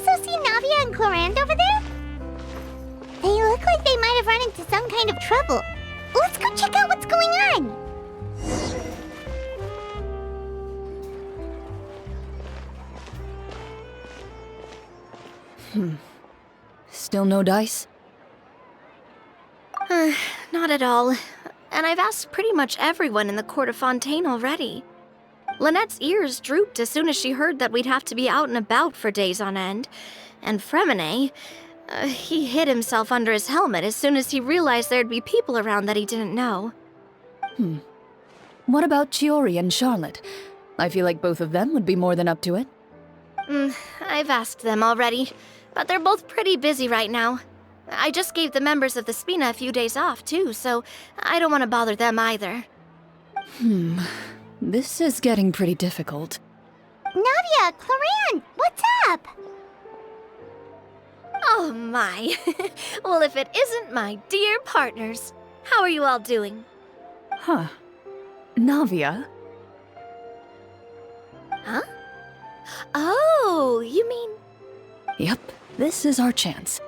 also see Navia and Clorinde over there? They look like they might have run into some kind of trouble. Let's go check out what's going on! Still no dice? Not at all. And I've asked pretty much everyone in the court of Fontaine already. Lynette's ears drooped as soon as she heard that we'd have to be out and about for days on end. And Fremine, he hid himself under his helmet as soon as he realized there'd be people around that he didn't know. What about Chiori and Charlotte? I feel like both of them would be more than up to it. I've asked them already, but they're both pretty busy right now. I just gave the members of the Spina a few days off, too, so I don't want to bother them either. This is getting pretty difficult. Navia, Clorinde, what's up? Oh my. Well, if it isn't my dear partners. How are you all doing? Huh. Navia? Huh? Oh, you mean... Yep, this is our chance.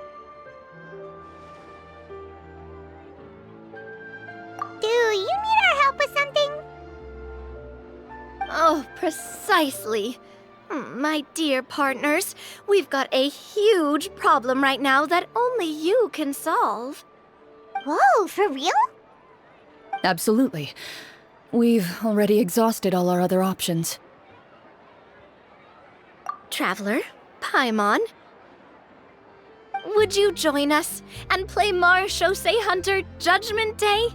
Do you need our help with something? Oh, precisely. My dear partners, we've got a huge problem right now that only you can solve. Whoa, for real? Absolutely. We've already exhausted all our other options. Traveler, Paimon, would you join us and play Marechaussee Hunter Judgment Day?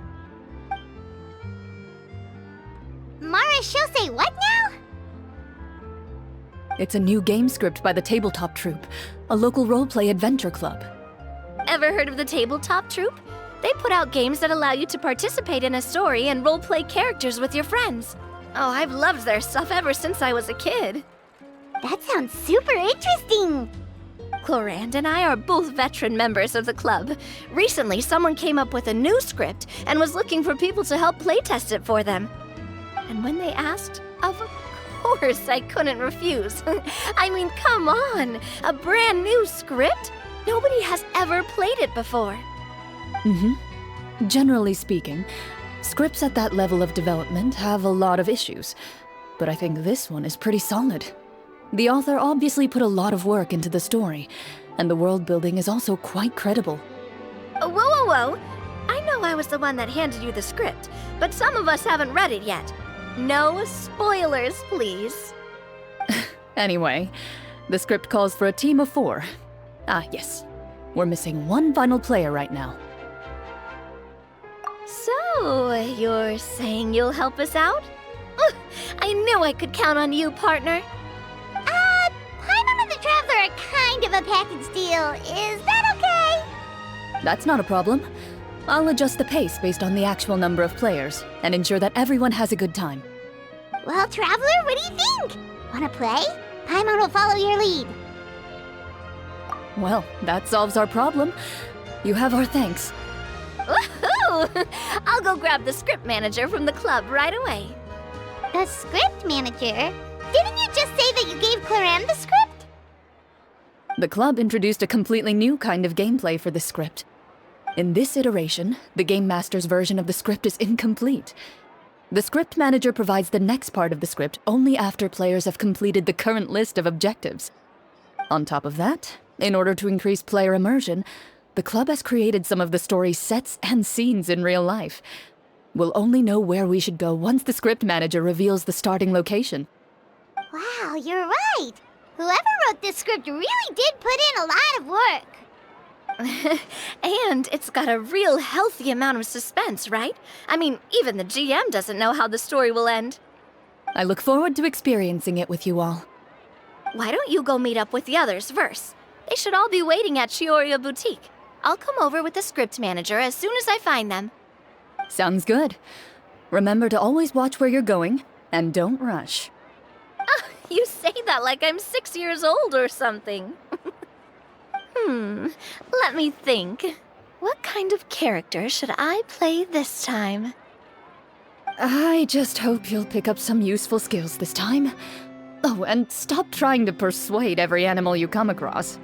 Marechaussee what now? It's a new game script by the Tabletop Troupe, a local roleplay adventure club. Ever heard of the Tabletop Troupe? They put out games that allow you to participate in a story and roleplay characters with your friends. Oh, I've loved their stuff ever since I was a kid. That sounds super interesting! Clorinde and I are both veteran members of the club. Recently, someone came up with a new script and was looking for people to help playtest it for them. And when they asked, of course I couldn't refuse. I mean, come on! A brand new script? Nobody has ever played it before. Generally speaking, scripts at that level of development have a lot of issues, but I think this one is pretty solid. The author obviously put a lot of work into the story, and the world building is also quite credible. Whoa! I know I was the one that handed you the script, but some of us haven't read it yet. No spoilers, please. Anyway, the script calls for a team of 4. Ah, yes. We're missing one final player right now. So, you're saying you'll help us out? I knew I could count on you, partner. Paimon and the Traveler are kind of a package deal. Is that okay? That's not a problem. I'll adjust the pace based on the actual number of players, and ensure that everyone has a good time. Well, Traveler, what do you think? Wanna play? Paimon will follow your lead. Well, that solves our problem. You have our thanks. Woohoo! I'll go grab the script manager from the club right away. The script manager? Didn't you just say that you gave Clorinde the script? The club introduced a completely new kind of gameplay for the script. In this iteration, the Game Master's version of the script is incomplete. The script manager provides the next part of the script only after players have completed the current list of objectives. On top of that, in order to increase player immersion, the club has created some of the story's sets and scenes in real life. We'll only know where we should go once the script manager reveals the starting location. Wow, you're right. Whoever wrote this script really did put in a lot of work. And it's got a real healthy amount of suspense, right? I mean, even the GM doesn't know how the story will end. I look forward to experiencing it with you all. Why don't you go meet up with the others first? They should all be waiting at Chioria Boutique. I'll come over with the script manager as soon as I find them. Sounds good. Remember to always watch where you're going, and don't rush. You say that like I'm 6 years old or something. Let me think. What kind of character should I play this time? I just hope you'll pick up some useful skills this time. Oh, and stop trying to persuade every animal you come across.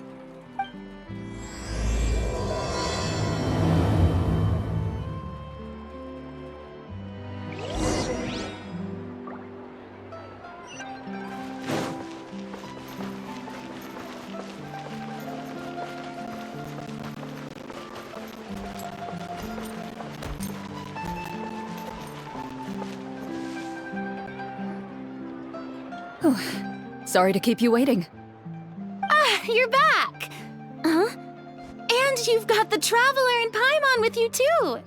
Sorry to keep you waiting. You're back! Huh? And you've got the Traveler and Paimon with you, too!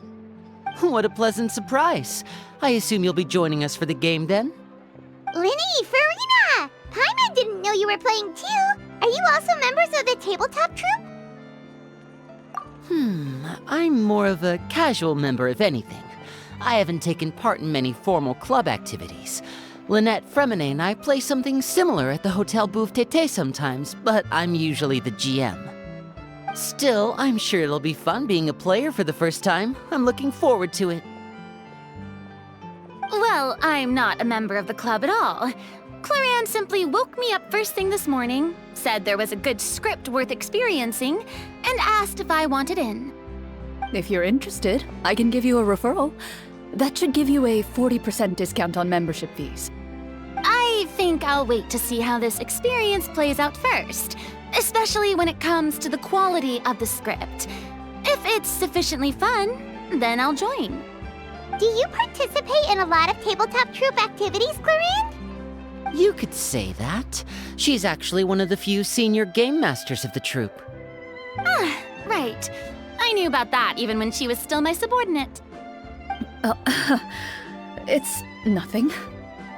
What a pleasant surprise. I assume you'll be joining us for the game then? Linny, Farina! Paimon didn't know you were playing too! Are you also members of the tabletop troupe? I'm more of a casual member if anything. I haven't taken part in many formal club activities. Lynette Fremine and I play something similar at the Hotel Bouffe Tété sometimes, but I'm usually the GM. Still, I'm sure it'll be fun being a player for the first time. I'm looking forward to it. Well, I'm not a member of the club at all. Clorinde simply woke me up first thing this morning, said there was a good script worth experiencing, and asked if I wanted in. If you're interested, I can give you a referral. That should give you a 40% discount on membership fees. I think I'll wait to see how this experience plays out first, especially when it comes to the quality of the script. If it's sufficiently fun, then I'll join. Do you participate in a lot of tabletop troupe activities, Clorinde? You could say that. She's actually one of the few senior game masters of the troupe. Right. I knew about that even when she was still my subordinate. It's nothing.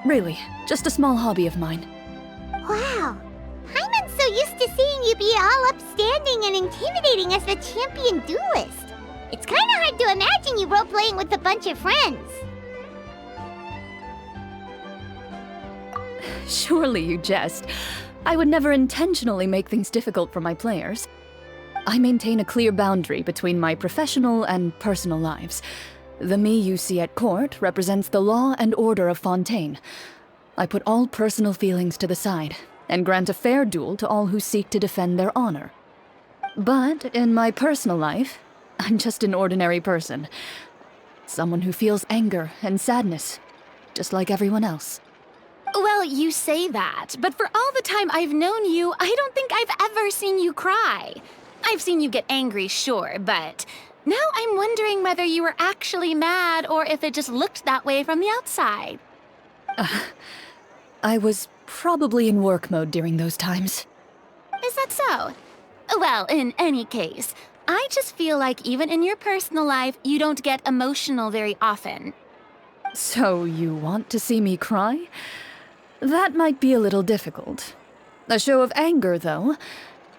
Really, just a small hobby of mine. Wow. Paimon's so used to seeing you be all upstanding and intimidating as the champion duelist. It's kinda hard to imagine you role-playing with a bunch of friends. Surely you jest. I would never intentionally make things difficult for my players. I maintain a clear boundary between my professional and personal lives. The me you see at court represents the law and order of Fontaine. I put all personal feelings to the side and grant a fair duel to all who seek to defend their honor. But in my personal life, I'm just an ordinary person. Someone who feels anger and sadness, just like everyone else. Well, you say that, but for all the time I've known you, I don't think I've ever seen you cry. I've seen you get angry, sure, but now I'm wondering whether you were actually mad or if it just looked that way from the outside. I was probably in work mode during those times. Is that so? Well, in any case, I just feel like even in your personal life, you don't get emotional very often. So you want to see me cry? That might be a little difficult. A show of anger, though,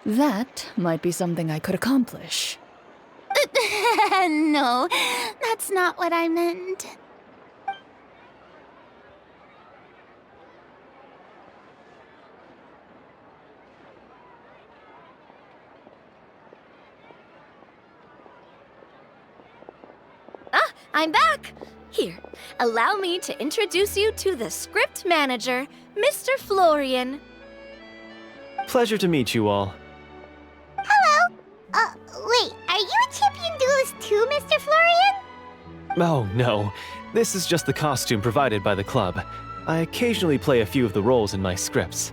that might be something I could accomplish. No, that's not what I meant. I'm back! Here, allow me to introduce you to the script manager, Mr. Florian. Pleasure to meet you all. Hello? Wait, are you a champion duelist too, Mr. Florian? Oh, no. This is just the costume provided by the club. I occasionally play a few of the roles in my scripts.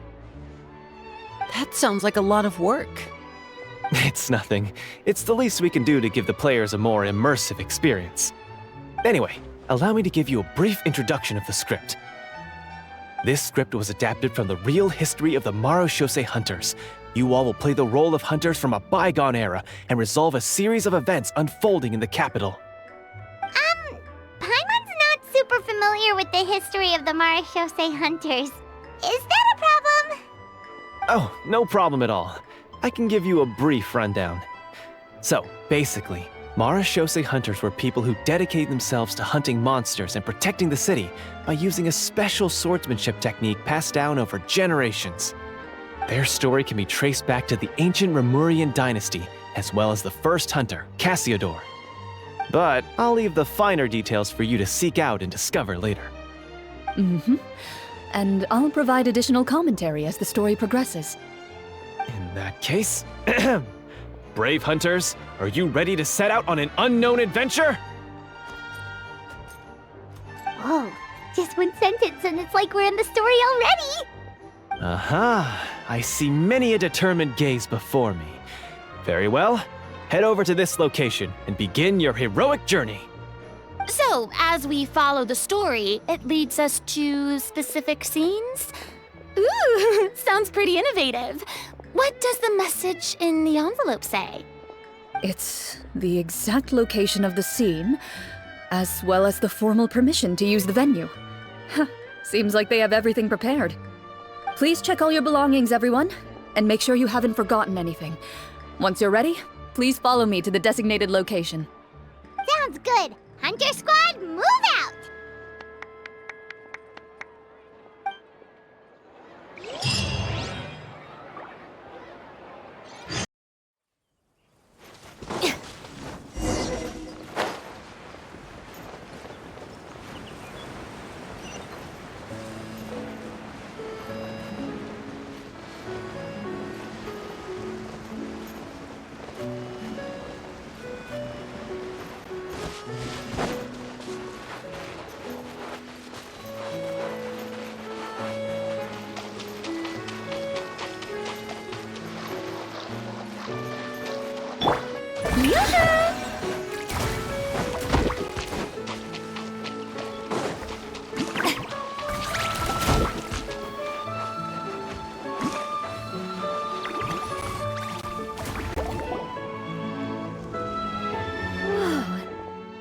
That sounds like a lot of work. It's nothing. It's the least we can do to give the players a more immersive experience. Anyway, allow me to give you a brief introduction of the script. This script was adapted from the real history of the Marechaussee Hunters. You all will play the role of hunters from a bygone era and resolve a series of events unfolding in the capital. Paimon's not super familiar with the history of the Marechaussee Hunters. Is that a problem? Oh, no problem at all. I can give you a brief rundown. So, basically, Marechaussee Hunters were people who dedicated themselves to hunting monsters and protecting the city by using a special swordsmanship technique passed down over generations. Their story can be traced back to the ancient Remurian dynasty, as well as the first hunter, Cassiodor. But I'll leave the finer details for you to seek out and discover later. and I'll provide additional commentary as the story progresses. In that case, brave hunters, are you ready to set out on an unknown adventure? Whoa, just one sentence and it's like we're in the story already! Aha, I see many a determined gaze before me. Very well, head over to this location and begin your heroic journey. So, as we follow the story, it leads us to specific scenes? Ooh, sounds pretty innovative. What does the message in the envelope say? It's the exact location of the scene, as well as the formal permission to use the venue. Huh, seems like they have everything prepared. Please check all your belongings, everyone, and make sure you haven't forgotten anything. Once you're ready, please follow me to the designated location. Sounds good! Hunter Squad, move out!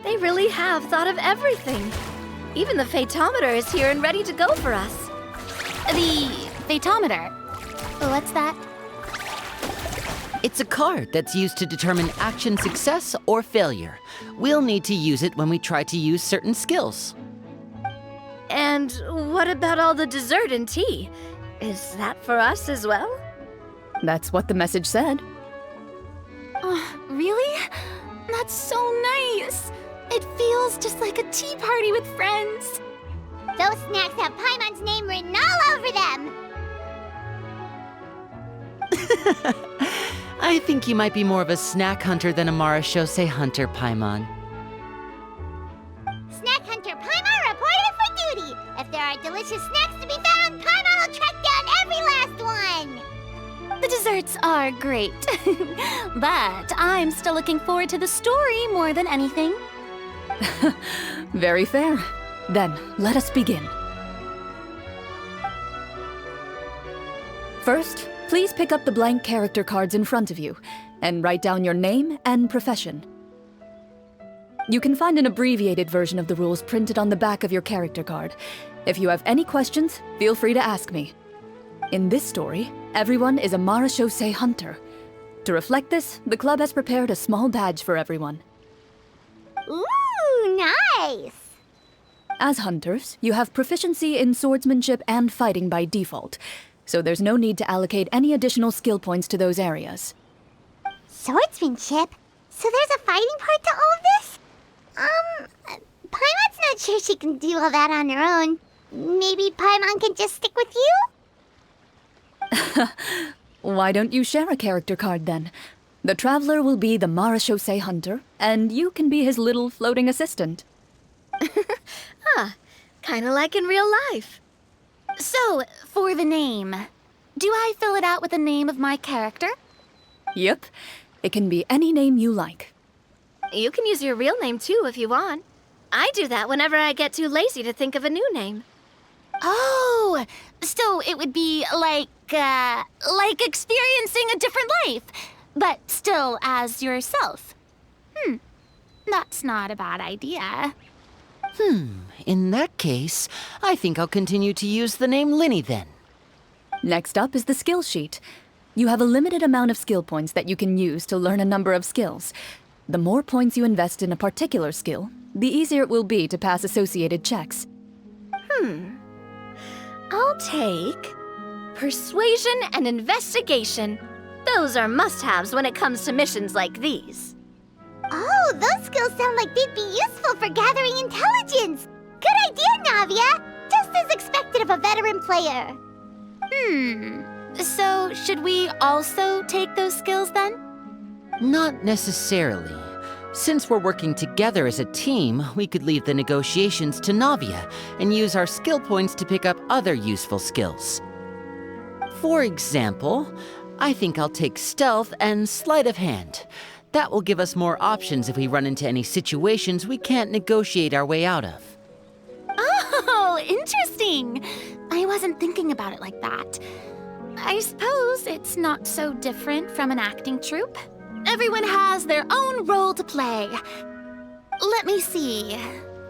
They really have thought of everything. Even the phaetometer is here and ready to go for us. The phaetometer. What's that? It's a card that's used to determine action success or failure. We'll need to use it when we try to use certain skills. And what about all the dessert and tea? Is that for us as well? That's what the message said. Really? That's so nice. It feels just like a tea party with friends. Those snacks have Paimon's name written all over them! I think you might be more of a snack hunter than a Marachose hunter, Paimon. Snack Hunter Paimon reported for duty! If there are delicious snacks to be found, Paimon will track down every last one! The desserts are great, but I'm still looking forward to the story more than anything. Very fair. Then, let us begin. First, please pick up the blank character cards in front of you and write down your name and profession. You can find an abbreviated version of the rules printed on the back of your character card. If you have any questions, feel free to ask me. In this story, everyone is a Marachose hunter. To reflect this, the club has prepared a small badge for everyone. Ooh, nice! As hunters, you have proficiency in swordsmanship and fighting by default, so there's no need to allocate any additional skill points to those areas. Swordsmanship? So there's a fighting part to all of this? Paimon's not sure she can do all that on her own. Maybe Paimon can just stick with you? Why don't you share a character card then? The Traveler will be the Marachose hunter, and you can be his little floating assistant. Kinda like in real life. So, for the name, do I fill it out with the name of my character? Yep, it can be any name you like. You can use your real name too if you want. I do that whenever I get too lazy to think of a new name. Oh, so it would be like experiencing a different life, but still as yourself. That's not a bad idea. In that case, I think I'll continue to use the name Linny then. Next up is the skill sheet. You have a limited amount of skill points that you can use to learn a number of skills. The more points you invest in a particular skill, the easier it will be to pass associated checks. I'll take persuasion and investigation. Those are must-haves when it comes to missions like these. Oh, those skills sound like they'd be useful for gathering intelligence! Good idea, Navia! Just as expected of a veteran player. So, should we also take those skills then? Not necessarily. Since we're working together as a team, we could leave the negotiations to Navia and use our skill points to pick up other useful skills. For example, I think I'll take Stealth and Sleight of Hand. That will give us more options if we run into any situations we can't negotiate our way out of. Oh, interesting. I wasn't thinking about it like that. I suppose it's not so different from an acting troupe. Everyone has their own role to play. Let me see.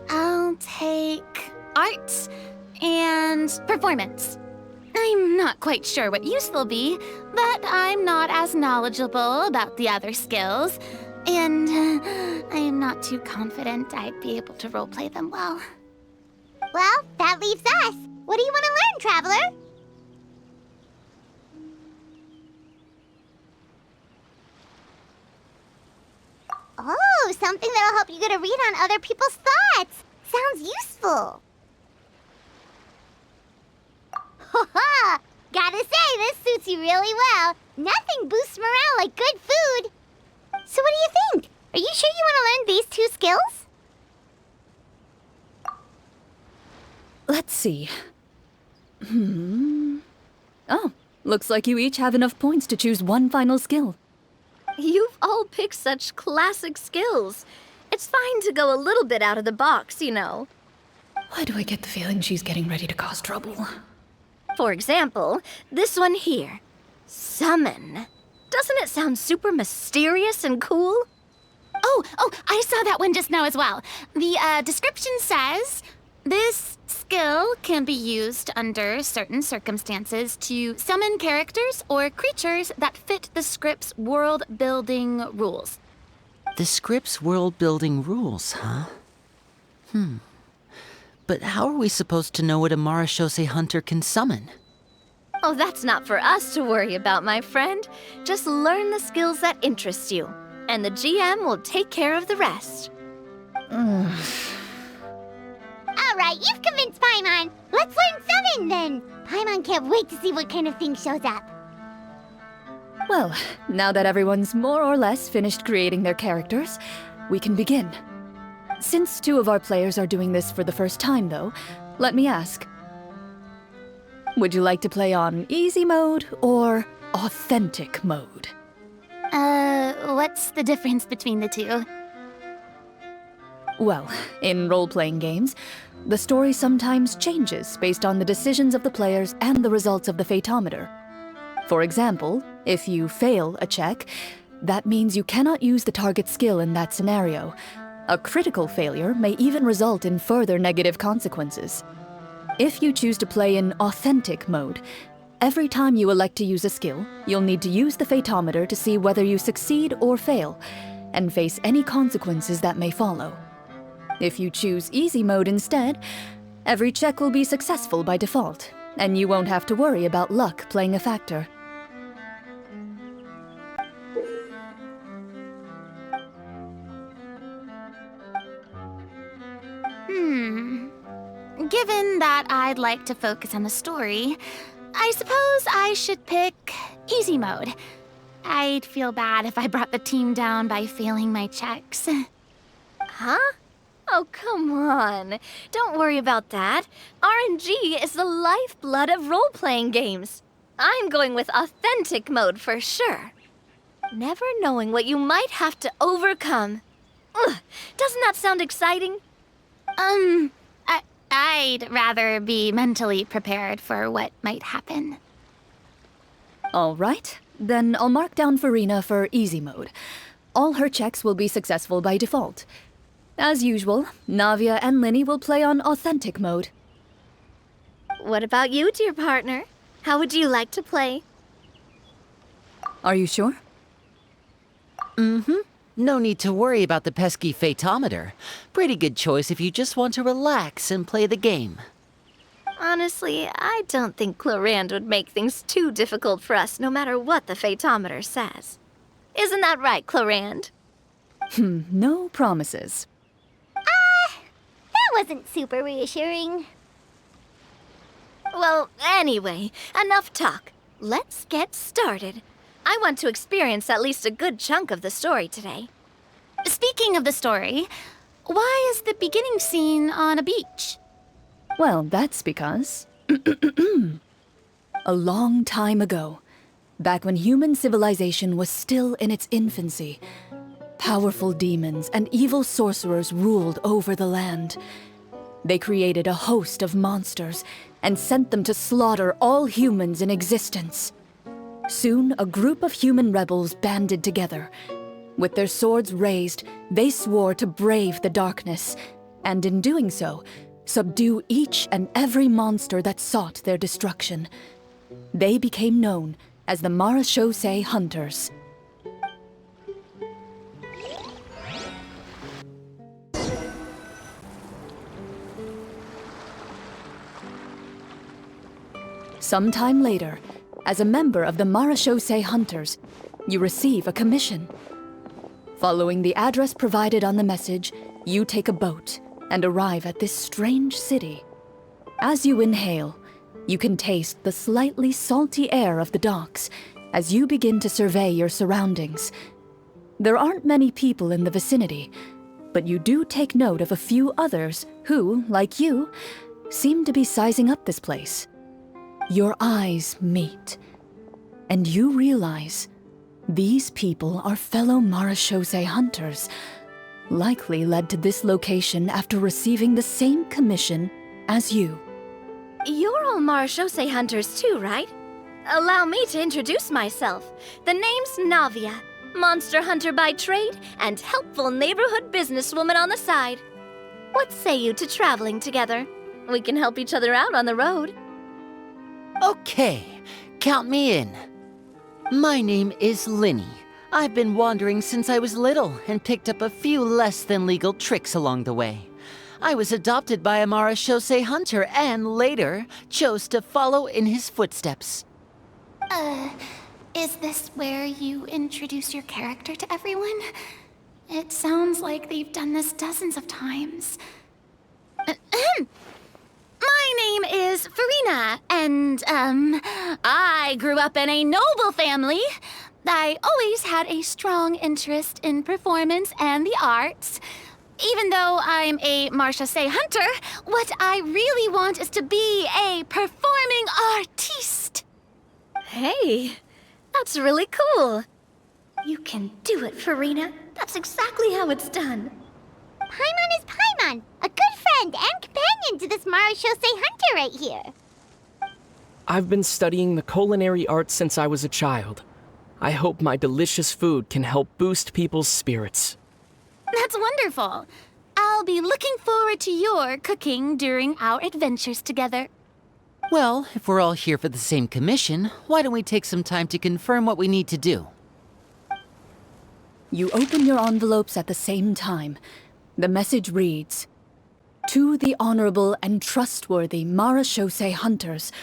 I'll take art and performance. I'm not quite sure what use they'll be, but I'm not as knowledgeable about the other skills, and I am not too confident I'd be able to roleplay them well. Well, that leaves us. What do you want to learn, Traveler? Oh, something that'll help you get a read on other people's thoughts. Sounds useful. Ha! Gotta say, this suits you really well. Nothing boosts morale like good food. So what do you think? Are you sure you want to learn these 2 skills? Let's see. Oh, looks like you each have enough points to choose one final skill. You've all picked such classic skills. It's fine to go a little bit out of the box, you know. Why do I get the feeling she's getting ready to cause trouble? For example, this one here. Summon. Doesn't it sound super mysterious and cool? Oh, I saw that one just now as well. The description says, this skill can be used under certain circumstances to summon characters or creatures that fit the script's world-building rules. The script's world-building rules, huh? But how are we supposed to know what a Marashose hunter can summon? Oh, that's not for us to worry about, my friend. Just learn the skills that interest you, and the GM will take care of the rest. All right, you've convinced Paimon. Let's learn Summon, then. Paimon can't wait to see what kind of thing shows up. Well, now that everyone's more or less finished creating their characters, we can begin. Since 2 of our players are doing this for the first time, though, let me ask. Would you like to play on easy mode or authentic mode? What's the difference between the 2? Well, in role-playing games, the story sometimes changes based on the decisions of the players and the results of the Fatometer. For example, if you fail a check, that means you cannot use the target skill in that scenario. A critical failure may even result in further negative consequences. If you choose to play in authentic mode, every time you elect to use a skill, you'll need to use the Fatometer to see whether you succeed or fail, and face any consequences that may follow. If you choose easy mode instead, every check will be successful by default, and you won't have to worry about luck playing a factor. Given that I'd like to focus on the story, I suppose I should pick easy mode. I'd feel bad if I brought the team down by failing my checks. Huh? Oh, come on. Don't worry about that. RNG is the lifeblood of role-playing games. I'm going with authentic mode for sure. Never knowing what you might have to overcome. Ugh, doesn't that sound exciting? I'd rather be mentally prepared for what might happen. All right, then I'll mark down Farina for easy mode. All her checks will be successful by default. As usual, Navia and Linny will play on authentic mode. What about you, dear partner? How would you like to play? Are you sure? No need to worry about the pesky Fatometer. Pretty good choice if you just want to relax and play the game. Honestly, I don't think Clorinde would make things too difficult for us no matter what the Fatometer says. Isn't that right, Clorinde? No promises. That wasn't super reassuring. Well, anyway, enough talk. Let's get started. I want to experience at least a good chunk of the story today. Speaking of the story, why is the beginning scene on a beach? Well, that's because... a long time ago, back when human civilization was still in its infancy, powerful demons and evil sorcerers ruled over the land. They created a host of monsters and sent them to slaughter all humans in existence. Soon, a group of human rebels banded together. With their swords raised, they swore to brave the darkness, and in doing so, subdue each and every monster that sought their destruction. They became known as the Marachose Hunters. Sometime later, as a member of the Marachose Hunters, you receive a commission. Following the address provided on the message, you take a boat and arrive at this strange city. As you inhale, you can taste the slightly salty air of the docks as you begin to survey your surroundings. There aren't many people in the vicinity, but you do take note of a few others who, like you, seem to be sizing up this place. Your eyes meet, and you realize these people are fellow Marachose hunters, likely led to this location after receiving the same commission as you. You're all Marachose hunters too, right? Allow me to introduce myself. The name's Navia, monster hunter by trade and helpful neighborhood businesswoman on the side. What say you to traveling together? We can help each other out on the road. Okay, count me in. My name is Linny. I've been wandering since I was little and picked up a few less than legal tricks along the way. I was adopted by a Marachose hunter and later chose to follow in his footsteps. Is this where you introduce your character to everyone? It sounds like they've done this dozens of times. My name is Farina, and, I grew up in a noble family. I always had a strong interest in performance and the arts. Even though I'm a Marachose hunter, what I really want is to be a performing artiste. Hey, that's really cool. You can do it, Farina. That's exactly how it's done. Paimon is Paimon, a good friend and companion to this Marachose hunter right here. I've been studying the culinary arts since I was a child. I hope my delicious food can help boost people's spirits. That's wonderful. I'll be looking forward to your cooking during our adventures together. Well, if we're all here for the same commission, why don't we take some time to confirm what we need to do? You open your envelopes at the same time. The message reads, "To the honorable and trustworthy Marachose hunters,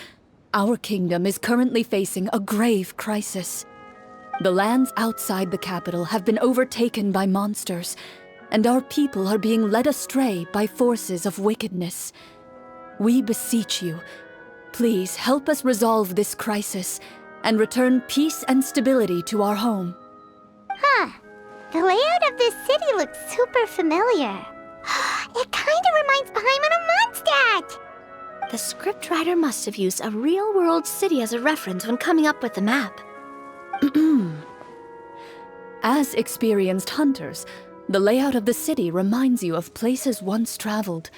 our kingdom is currently facing a grave crisis. The lands outside the capital have been overtaken by monsters, and our people are being led astray by forces of wickedness. We beseech you, please help us resolve this crisis and return peace and stability to our home." Huh. The layout of this city looks super familiar. It kinda reminds Paimon of Mondstadt! The scriptwriter must have used a real-world city as a reference when coming up with the map. As experienced hunters, the layout of the city reminds you of places once traveled.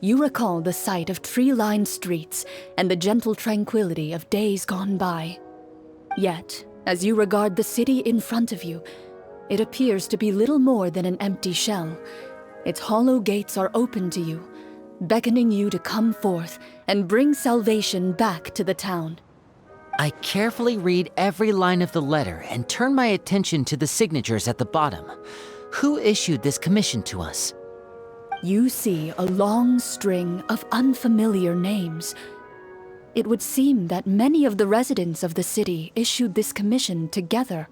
You recall the sight of tree-lined streets and the gentle tranquility of days gone by. Yet, as you regard the city in front of you, it appears to be little more than an empty shell. Its hollow gates are open to you, beckoning you to come forth and bring salvation back to the town. I carefully read every line of the letter and turn my attention to the signatures at the bottom. Who issued this commission to us? You see a long string of unfamiliar names. It would seem that many of the residents of the city issued this commission together.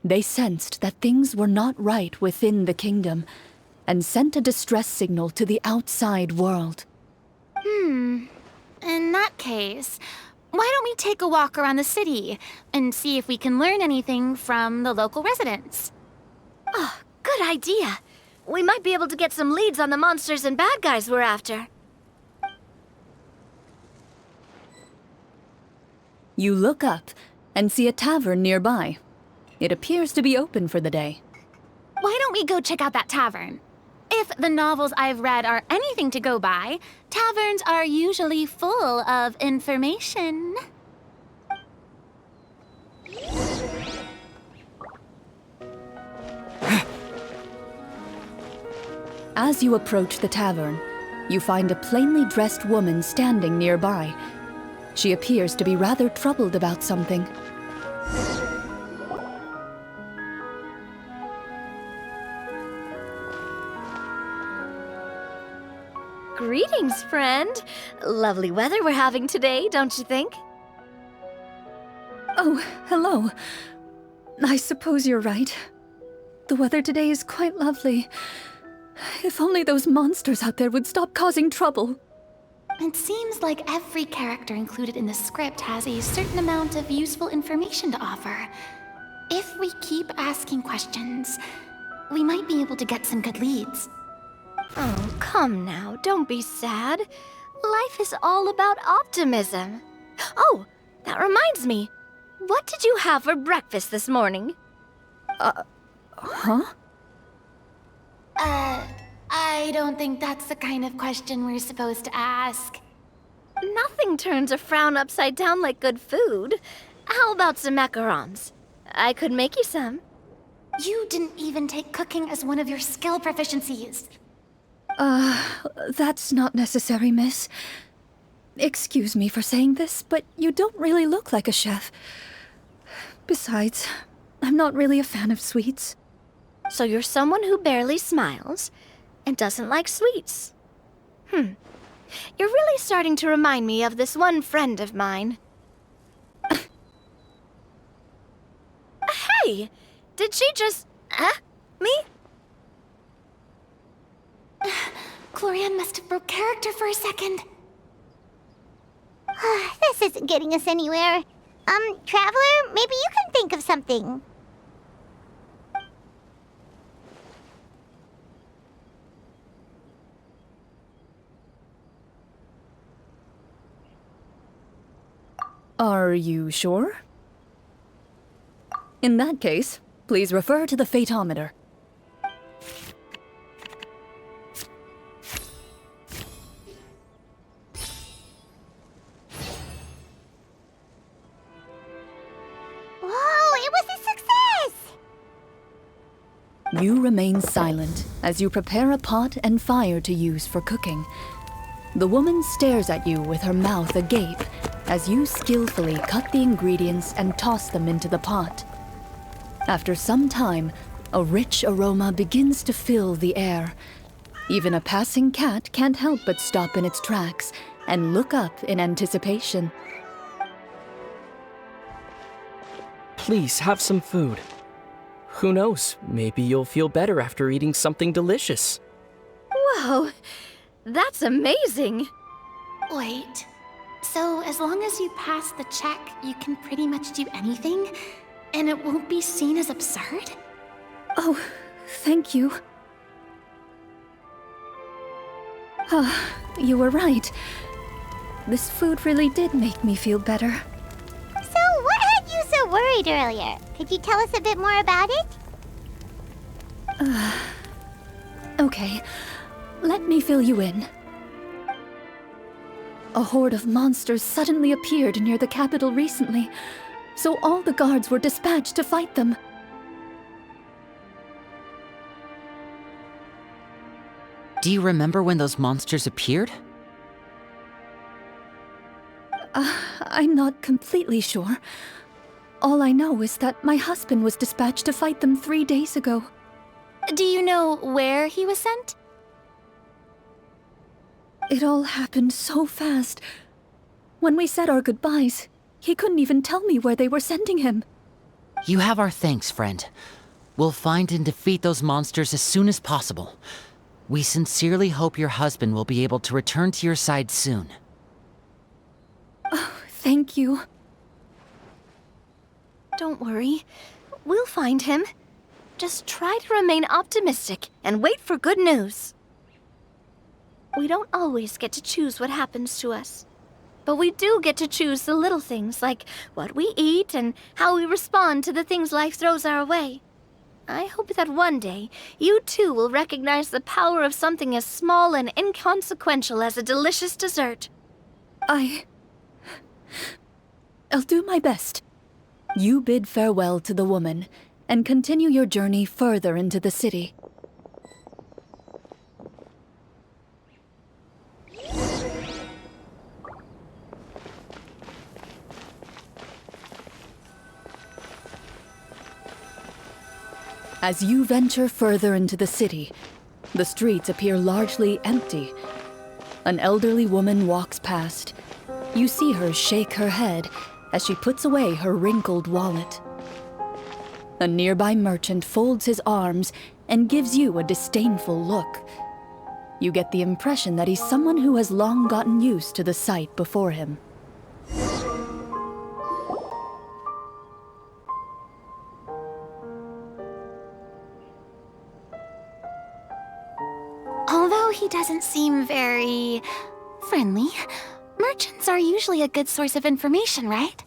They sensed that things were not right within the kingdom and sent a distress signal to the outside world. In that case, why don't we take a walk around the city and see if we can learn anything from the local residents? Oh, good idea. We might be able to get some leads on the monsters and bad guys we're after. You look up and see a tavern nearby. It appears to be open for the day. Why don't we go check out that tavern? If the novels I've read are anything to go by, taverns are usually full of information. As you approach the tavern, you find a plainly dressed woman standing nearby. She appears to be rather troubled about something. Greetings, friend. Lovely weather we're having today, don't you think? Oh, hello. I suppose you're right. The weather today is quite lovely. If only those monsters out there would stop causing trouble. It seems like every character included in the script has a certain amount of useful information to offer. If we keep asking questions, we might be able to get some good leads. Oh, come now, don't be sad. Life is all about optimism. Oh, that reminds me. What did you have for breakfast this morning? Huh? I don't think that's the kind of question we're supposed to ask. Nothing turns a frown upside down like good food. How about some macarons? I could make you some. You didn't even take cooking as one of your skill proficiencies. That's not necessary, miss. Excuse me for saying this, but you don't really look like a chef. Besides, I'm not really a fan of sweets. So you're someone who barely smiles and doesn't like sweets. You're really starting to remind me of this one friend of mine. Hey! Did she just... me? Clorinde must have broke character for a second. This isn't getting us anywhere. Traveler, maybe you can think of something. Are you sure? In that case, please refer to the fatometer. Whoa, it was a success! You remain silent as you prepare a pot and fire to use for cooking. The woman stares at you with her mouth agape as you skillfully cut the ingredients and toss them into the pot. After some time, a rich aroma begins to fill the air. Even a passing cat can't help but stop in its tracks and look up in anticipation. Please have some food. Who knows, maybe you'll feel better after eating something delicious. Whoa, that's amazing. Wait, so as long as you pass the check, you can pretty much do anything? And it won't be seen as absurd? Oh, thank you. You were right. This food really did make me feel better. So, what had you so worried earlier? Could you tell us a bit more about it? Okay, let me fill you in. A horde of monsters suddenly appeared near the capital recently, so all the guards were dispatched to fight them. Do you remember when those monsters appeared? I'm not completely sure. All I know is that my husband was dispatched to fight them 3 days ago. Do you know where he was sent? It all happened so fast. When we said our goodbyes, he couldn't even tell me where they were sending him. You have our thanks, friend. We'll find and defeat those monsters as soon as possible. We sincerely hope your husband will be able to return to your side soon. Thank you. Don't worry. We'll find him. Just try to remain optimistic and wait for good news. We don't always get to choose what happens to us. But we do get to choose the little things, like what we eat and how we respond to the things life throws our way. I hope that one day, you too will recognize the power of something as small and inconsequential as a delicious dessert. I'll do my best. You bid farewell to the woman, and continue your journey further into the city. As you venture further into the city, the streets appear largely empty. An elderly woman walks past. You see her shake her head as she puts away her wrinkled wallet. A nearby merchant folds his arms and gives you a disdainful look. You get the impression that he's someone who has long gotten used to the sight before him. Although he doesn't seem very friendly, merchants are usually a good source of information, right?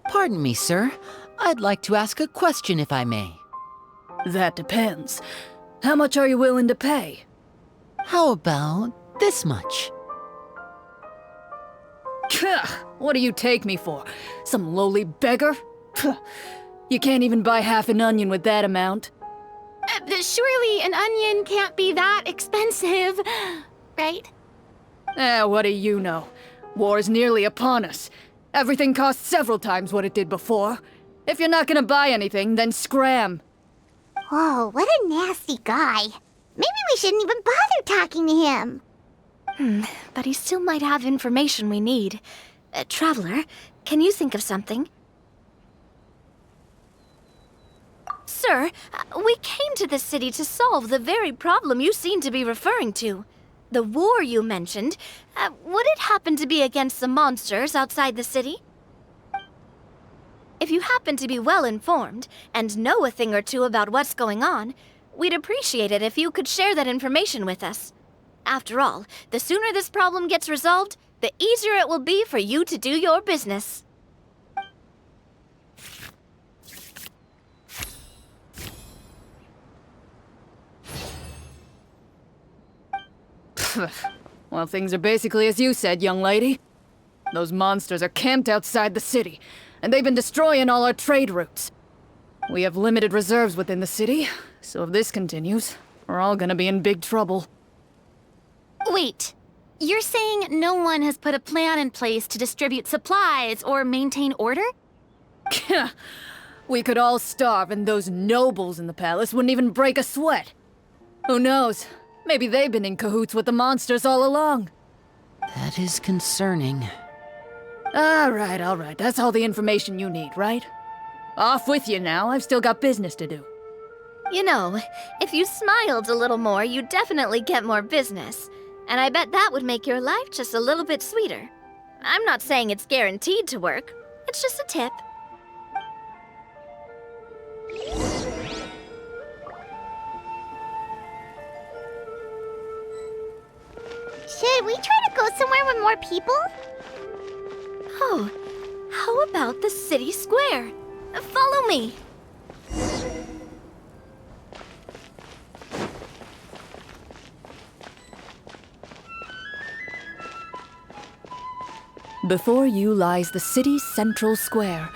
Pardon me, sir. I'd like to ask a question if I may. That depends. How much are you willing to pay? How about this much? What do you take me for? Some lowly beggar? You can't even buy half an onion with that amount. Surely an onion can't be that expensive, right? What do you know? War's nearly upon us. Everything costs several times what it did before. If you're not gonna buy anything, then scram. Whoa, what a nasty guy. Maybe we shouldn't even bother talking to him. But he still might have information we need. Traveler, can you think of something? Sir, we came to this city to solve the very problem you seem to be referring to. The war you mentioned, would it happen to be against the monsters outside the city? If you happen to be well informed and know a thing or two about what's going on, we'd appreciate it if you could share that information with us. After all, the sooner this problem gets resolved, the easier it will be for you to do your business. Well, things are basically as you said, young lady. Those monsters are camped outside the city, and they've been destroying all our trade routes. We have limited reserves within the city, so if this continues, we're all gonna be in big trouble. Wait, you're saying no one has put a plan in place to distribute supplies or maintain order? We could all starve, and those nobles in the palace wouldn't even break a sweat. Who knows? Maybe they've been in cahoots with the monsters all along. That is concerning. All right. That's all the information you need, right? Off with you now. I've still got business to do. You know, if you smiled a little more, you'd definitely get more business. And I bet that would make your life just a little bit sweeter. I'm not saying it's guaranteed to work. It's just a tip. Should we try to go somewhere with more people? Oh, how about the city square? Follow me. Before you lies the city's central square.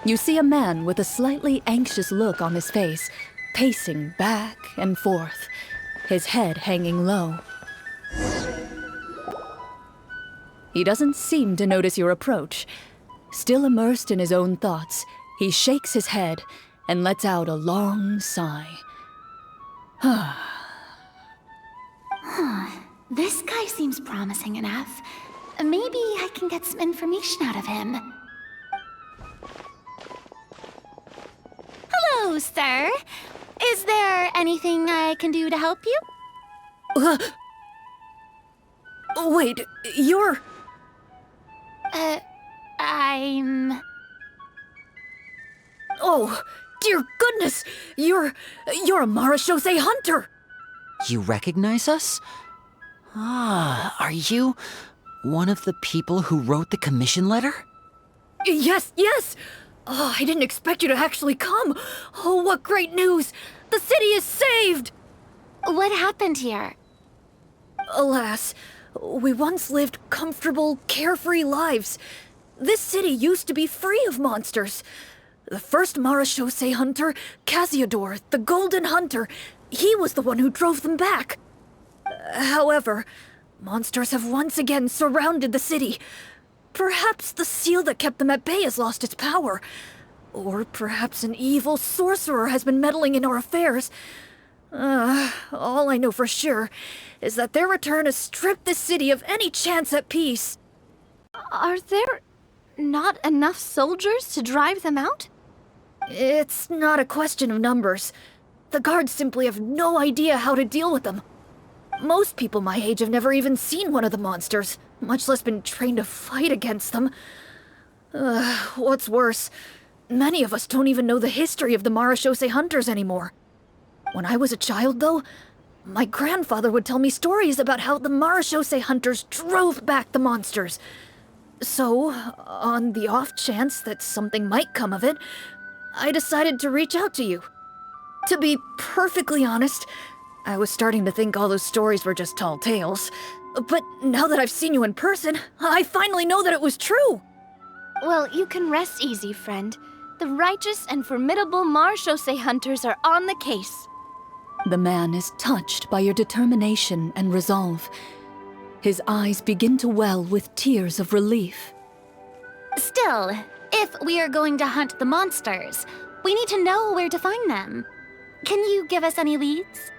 You see a man with a slightly anxious look on his face, pacing back and forth, his head hanging low. He doesn't seem to notice your approach. Still immersed in his own thoughts, he shakes his head and lets out a long sigh. This guy seems promising enough. Maybe I can get some information out of him. Hello, sir. Is there anything I can do to help you? Wait, you're... I'm... Oh, dear goodness! You're a Marashose hunter! You recognize us? Ah, are you one of the people who wrote the commission letter? Yes, yes! Oh, I didn't expect you to actually come! Oh, what great news! The city is saved! What happened here? Alas, we once lived comfortable, carefree lives. This city used to be free of monsters. The first Marashose hunter, Casiodor, the Golden Hunter, he was the one who drove them back. However, monsters have once again surrounded the city. Perhaps the seal that kept them at bay has lost its power. Or perhaps an evil sorcerer has been meddling in our affairs. All I know for sure is that their return has stripped the city of any chance at peace. Are there not enough soldiers to drive them out? It's not a question of numbers. The guards simply have no idea how to deal with them. Most people my age have never even seen one of the monsters, much less been trained to fight against them. What's worse, many of us don't even know the history of the Marashose hunters anymore. When I was a child, though, my grandfather would tell me stories about how the Marashose hunters drove back the monsters. So, on the off chance that something might come of it, I decided to reach out to you. To be perfectly honest, I was starting to think all those stories were just tall tales. But now that I've seen you in person, I finally know that it was true! Well, you can rest easy, friend. The righteous and formidable Marashose hunters are on the case. The man is touched by your determination and resolve. His eyes begin to well with tears of relief. Still, if we are going to hunt the monsters, we need to know where to find them. Can you give us any leads?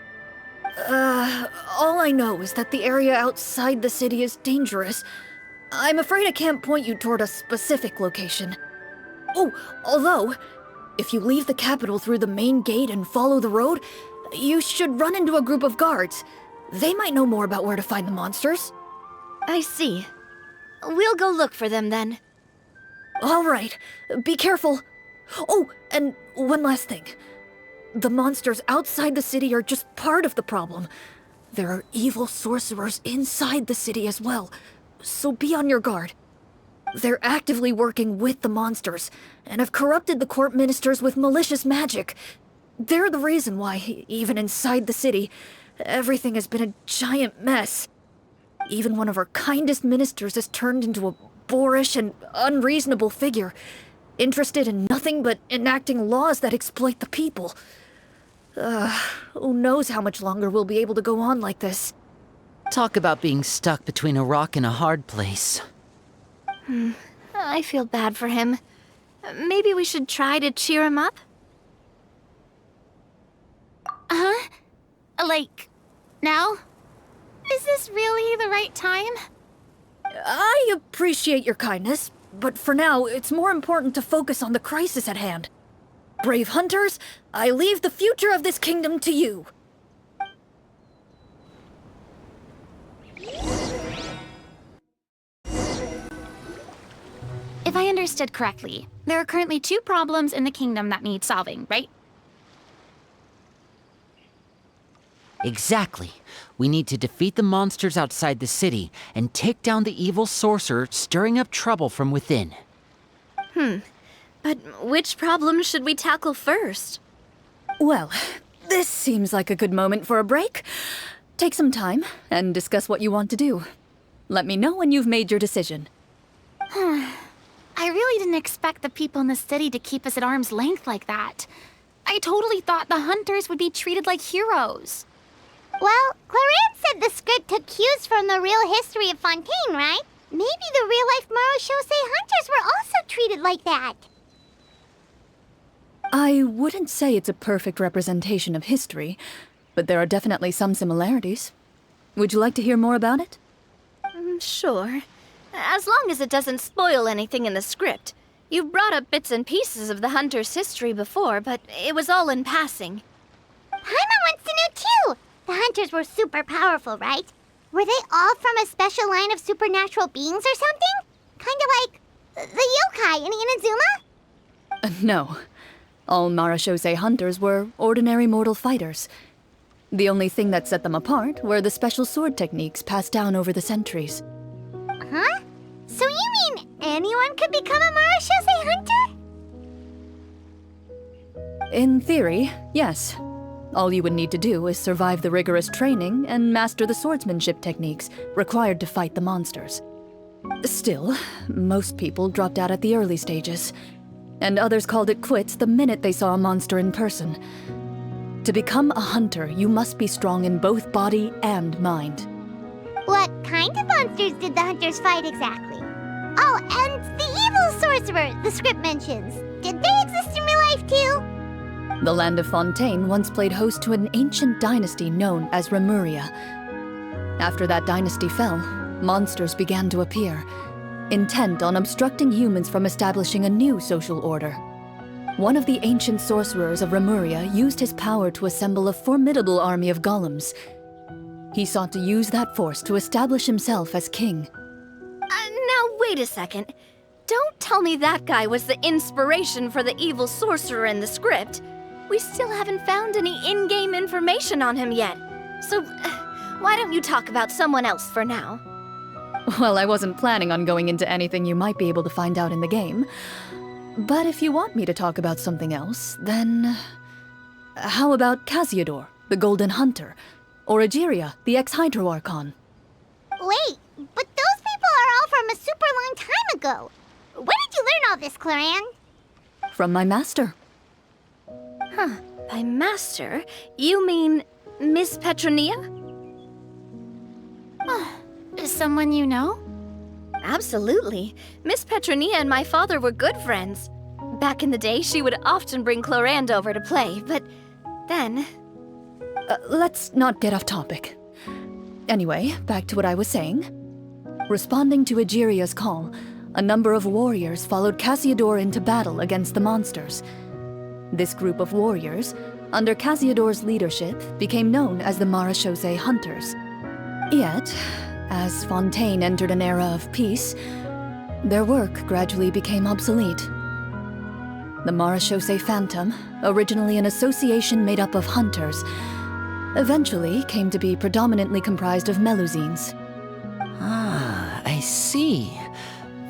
All I know is that the area outside the city is dangerous. I'm afraid I can't point you toward a specific location. Oh, although, if you leave the capital through the main gate and follow the road, you should run into a group of guards. They might know more about where to find the monsters. I see. We'll go look for them then. All right, be careful. Oh, and one last thing. The monsters outside the city are just part of the problem. There are evil sorcerers inside the city as well, so be on your guard. They're actively working with the monsters, and have corrupted the court ministers with malicious magic. They're the reason why, even inside the city, everything has been a giant mess. Even one of our kindest ministers has turned into a boorish and unreasonable figure, interested in nothing but enacting laws that exploit the people. Who knows how much longer we'll be able to go on like this. Talk about being stuck between a rock and a hard place. I feel bad for him. Maybe we should try to cheer him up? Huh? Like, now? Is this really the right time? I appreciate your kindness, but for now, it's more important to focus on the crisis at hand. Brave hunters, I leave the future of this kingdom to you. If I understood correctly, there are currently 2 problems in the kingdom that need solving, right? Exactly. We need to defeat the monsters outside the city and take down the evil sorcerer stirring up trouble from within. But which problem should we tackle first? Well, this seems like a good moment for a break. Take some time and discuss what you want to do. Let me know when you've made your decision. I really didn't expect the people in the city to keep us at arm's length like that. I totally thought the hunters would be treated like heroes. Well, Clorinde said the script took cues from the real history of Fontaine, right? Maybe the real-life Marashose hunters were also treated like that. I wouldn't say it's a perfect representation of history, but there are definitely some similarities. Would you like to hear more about it? Sure. As long as it doesn't spoil anything in the script. You brought up bits and pieces of the hunter's history before, but it was all in passing. Paimon wants to know too! The hunters were super powerful, right? Were they all from a special line of supernatural beings or something? Kind of like The yokai in Inazuma? No. All Marashose hunters were ordinary mortal fighters. The only thing that set them apart were the special sword techniques passed down over the centuries. Huh? So you mean anyone could become a Marashose hunter? In theory, yes. All you would need to do is survive the rigorous training and master the swordsmanship techniques required to fight the monsters. Still, most people dropped out at the early stages, and others called it quits the minute they saw a monster in person. To become a hunter, you must be strong in both body and mind. What kind of monsters did the hunters fight exactly? Oh, and the evil sorcerer the script mentions. Did they exist in real life too? The land of Fontaine once played host to an ancient dynasty known as Remuria. After that dynasty fell, monsters began to appear, intent on obstructing humans from establishing a new social order. One of the ancient sorcerers of Remuria used his power to assemble a formidable army of golems. He sought to use that force to establish himself as king. Now wait a second. Don't tell me that guy was the inspiration for the evil sorcerer in the script. We still haven't found any in-game information on him yet. So, why don't you talk about someone else for now? Well, I wasn't planning on going into anything you might be able to find out in the game. But if you want me to talk about something else, then... How about Casiodor, the Golden Hunter? Or Egeria, the ex-Hydro Archon? Wait, but those people are all from a super long time ago. Where did you learn all this, Clorinde? From my master. Huh. By master, you mean Miss Petronia? Is someone you know? Absolutely. Miss Petronia and my father were good friends. Back in the day, she would often bring Clorinde over to play, but then... Let's not get off topic. Anyway, back to what I was saying. Responding to Egeria's call, a number of warriors followed Casiodor into battle against the monsters. This group of warriors, under Casiodor's leadership, became known as the Marashose Hunters. Yet, as Fontaine entered an era of peace, their work gradually became obsolete. The Marashose Phantom, originally an association made up of hunters, eventually came to be predominantly comprised of Melusines. Ah, I see.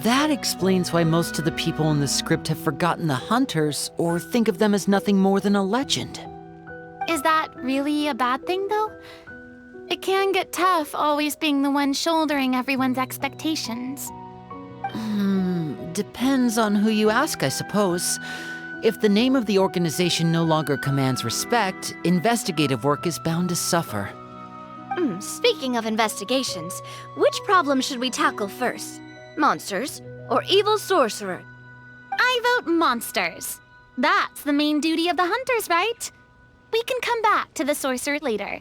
That explains why most of the people in the script have forgotten the hunters or think of them as nothing more than a legend. Is that really a bad thing, though? It can get tough always being the one shouldering everyone's expectations. Depends on who you ask, I suppose. If the name of the organization no longer commands respect, investigative work is bound to suffer. Speaking of investigations, which problem should we tackle first? Monsters or evil sorcerer? I vote monsters. That's the main duty of the hunters, right? We can come back to the sorcerer later.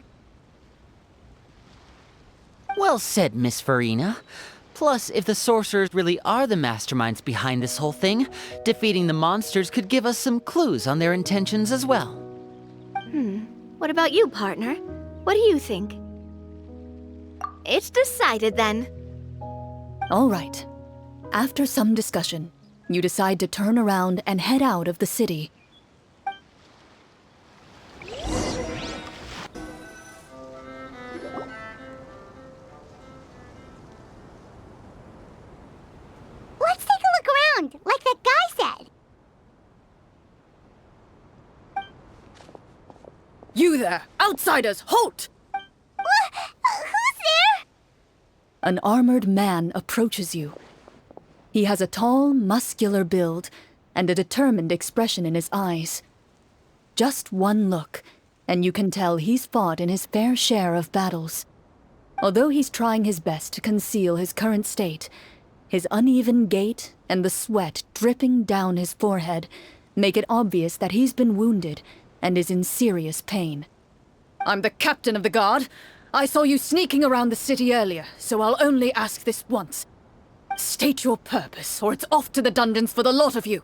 Well said, Miss Farina. Plus, if the sorcerers really are the masterminds behind this whole thing, defeating the monsters could give us some clues on their intentions as well. What about you, partner? What do you think? It's decided then. All right. After some discussion, you decide to turn around and head out of the city. Let's take a look around, like that guy said. You there! Outsiders, halt! Who's there? An armored man approaches you. He has a tall, muscular build and a determined expression in his eyes. Just one look, and you can tell he's fought in his fair share of battles. Although he's trying his best to conceal his current state, his uneven gait and the sweat dripping down his forehead make it obvious that he's been wounded and is in serious pain. I'm the captain of the guard. I saw you sneaking around the city earlier, so I'll only ask this once. State your purpose, or it's off to the dungeons for the lot of you.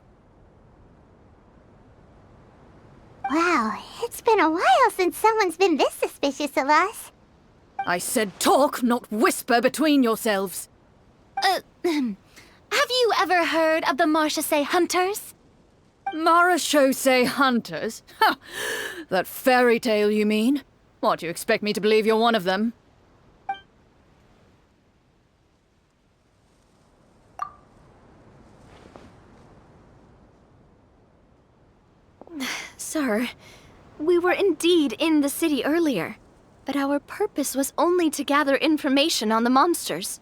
Wow, it's been a while since someone's been this suspicious of us. I said talk, not whisper between yourselves. Have you ever heard of the Marchese Hunters? Marachose hunters? Ha! That fairy tale, you mean? What, do you expect me to believe you're one of them? Sir, we were indeed in the city earlier, but our purpose was only to gather information on the monsters.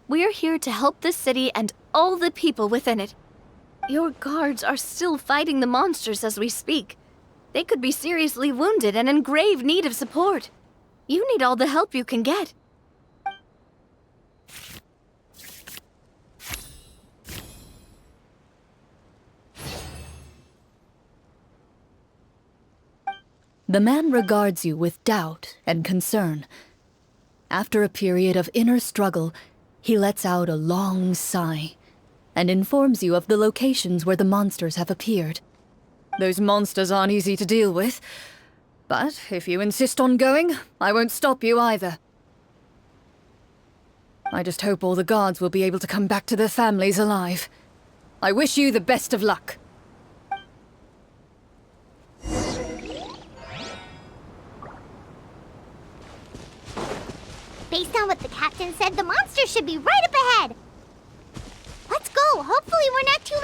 We're here to help the city and all the people within it. Your guards are still fighting the monsters as we speak. They could be seriously wounded and in grave need of support. You need all the help you can get. The man regards you with doubt and concern. After a period of inner struggle, he lets out a long sigh and informs you of the locations where the monsters have appeared. Those monsters aren't easy to deal with, but if you insist on going, I won't stop you either. I just hope all the guards will be able to come back to their families alive. I wish you the best of luck. Based on what the captain said, the monster should be right up ahead. Let's go. Hopefully we're not too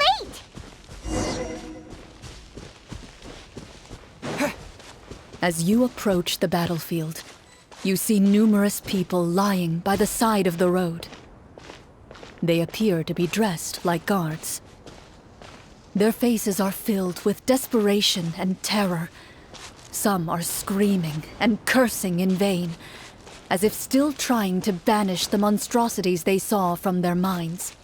late. As you approach the battlefield, you see numerous people lying by the side of the road. They appear to be dressed like guards. Their faces are filled with desperation and terror. Some are screaming and cursing in vain, as if still trying to banish the monstrosities they saw from their minds.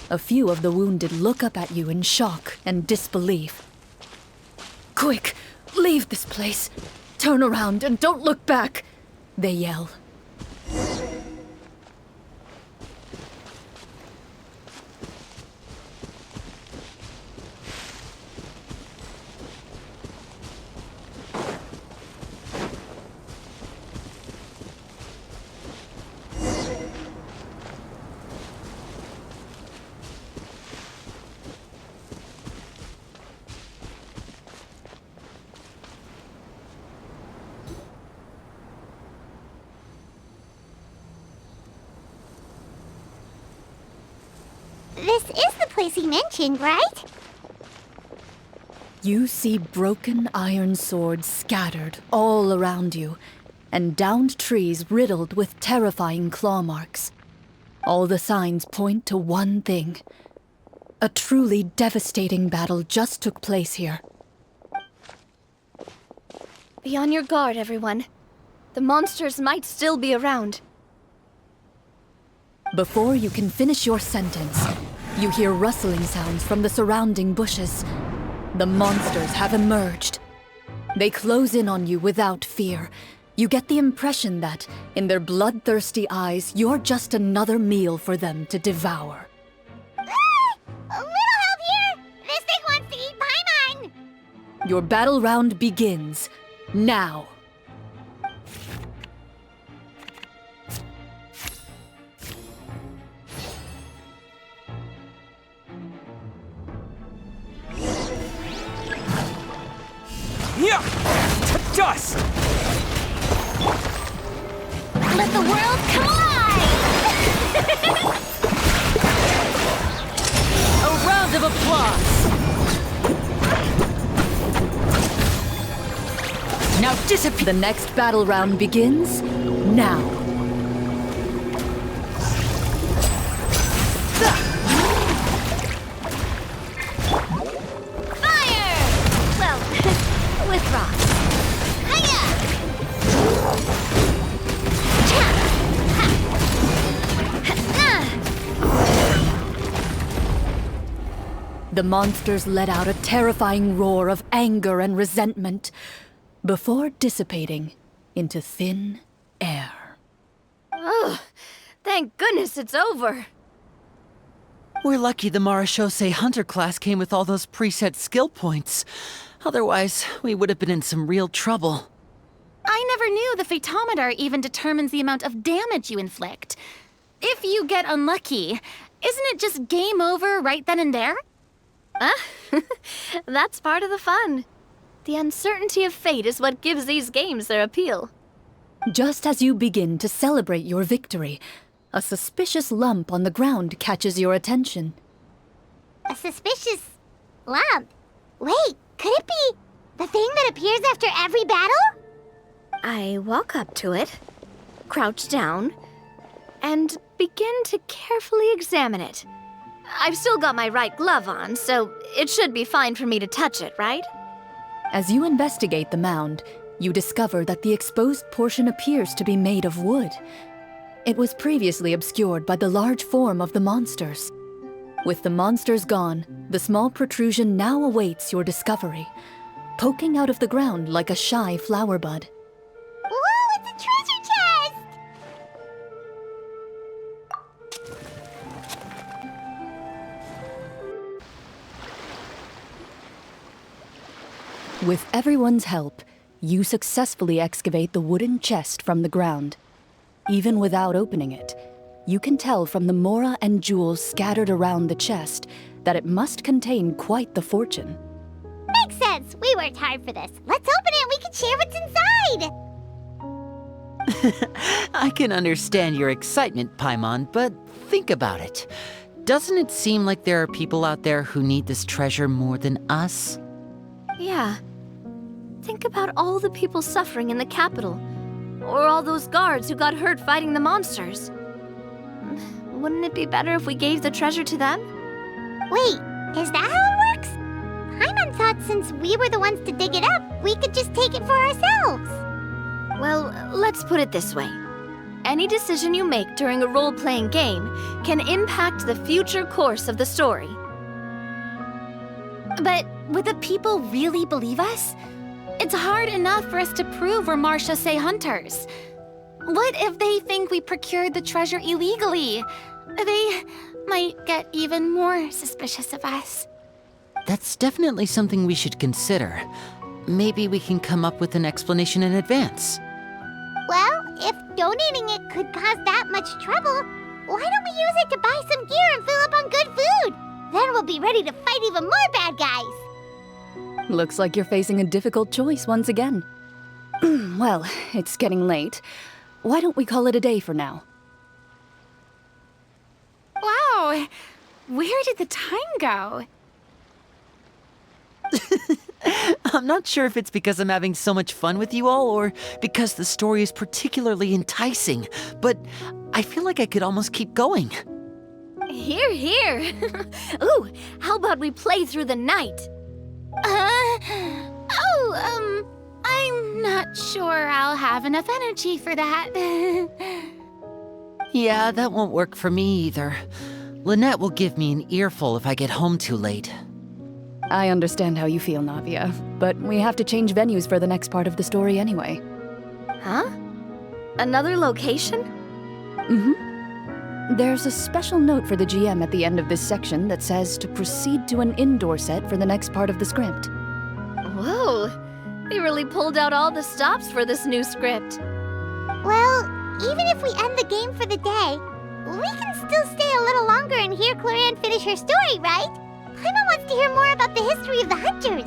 A few of the wounded look up at you in shock and disbelief. "Quick, leave this place! Turn around and don't look back!" they yell. This is the place he mentioned, right? You see broken iron swords scattered all around you, and downed trees riddled with terrifying claw marks. All the signs point to one thing. A truly devastating battle just took place here. Be on your guard, everyone. The monsters might still be around. Before you can finish your sentence, you hear rustling sounds from the surrounding bushes. The monsters have emerged. They close in on you without fear. You get the impression that, in their bloodthirsty eyes, you're just another meal for them to devour. A little help here! This thing wants to eat Paimon! Your battle round begins now. Yeah! To dust! Let the world come alive! A round of applause! Now disappear! The next battle round begins now. Well, with rocks. The monsters let out a terrifying roar of anger and resentment before dissipating into thin air. Ugh, thank goodness it's over. We're lucky the Marachose Hunter class came with all those preset skill points. Otherwise, we would have been in some real trouble. I never knew the Fatometer even determines the amount of damage you inflict. If you get unlucky, isn't it just game over right then and there? That's part of the fun. The uncertainty of fate is what gives these games their appeal. Just as you begin to celebrate your victory, a suspicious lump on the ground catches your attention. A suspicious lump? Wait, could it be the thing that appears after every battle? I walk up to it, crouch down, and begin to carefully examine it. I've still got my right glove on, so it should be fine for me to touch it, right? As you investigate the mound, you discover that the exposed portion appears to be made of wood. It was previously obscured by the large form of the monsters. With the monsters gone, the small protrusion now awaits your discovery, poking out of the ground like a shy flower bud. Whoa, it's a treasure chest! With everyone's help, you successfully excavate the wooden chest from the ground. Even without opening it, you can tell from the mora and jewels scattered around the chest that it must contain quite the fortune. Makes sense. We worked hard for this. Let's open it and we can share what's inside! I can understand your excitement, Paimon, but think about it. Doesn't it seem like there are people out there who need this treasure more than us? Yeah. Think about all the people suffering in the capital. Or all those guards who got hurt fighting the monsters. Wouldn't it be better if we gave the treasure to them? Wait, is that how it works? Paimon thought since we were the ones to dig it up, we could just take it for ourselves. Well, let's put it this way. Any decision you make during a role-playing game can impact the future course of the story. But would the people really believe us? It's hard enough for us to prove we're Marchese hunters. What if they think we procured the treasure illegally? They might get even more suspicious of us. That's definitely something we should consider. Maybe we can come up with an explanation in advance. Well, if donating it could cause that much trouble, why don't we use it to buy some gear and fill up on good food? Then we'll be ready to fight even more bad guys. Looks like you're facing a difficult choice once again. Well, it's getting late. Why don't we call it a day for now? Wow, where did the time go? I'm not sure if it's because I'm having so much fun with you all or because the story is particularly enticing, but I feel like I could almost keep going. Here, here. Ooh, how about we play through the night? I'm not sure I'll have enough energy for that. Yeah, that won't work for me either. Lynette will give me an earful if I get home too late. I understand how you feel, Navia, but we have to change venues for the next part of the story anyway. Huh? Another location? There's a special note for the GM at the end of this section that says to proceed to an indoor set for the next part of the script. Whoa, they really pulled out all the stops for this new script. Well, even if we end the game for the day, we can still stay a little longer and hear Clorinde finish her story, right? Paimon wants to hear more about the history of the hunters.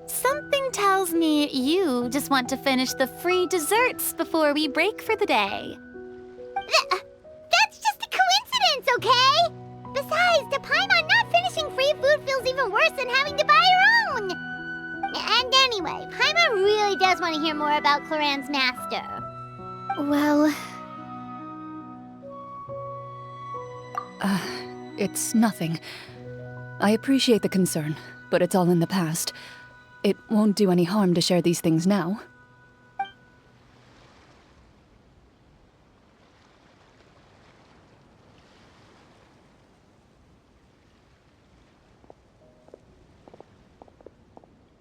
Something tells me you just want to finish the free desserts before we break for the day. That's just a coincidence, okay? Besides, to Paimon, not finishing free food feels even worse than having to buy her own. And anyway, Paimon really does want to hear more about Clorinde's master. Well... It's nothing. I appreciate the concern, but it's all in the past. It won't do any harm to share these things now.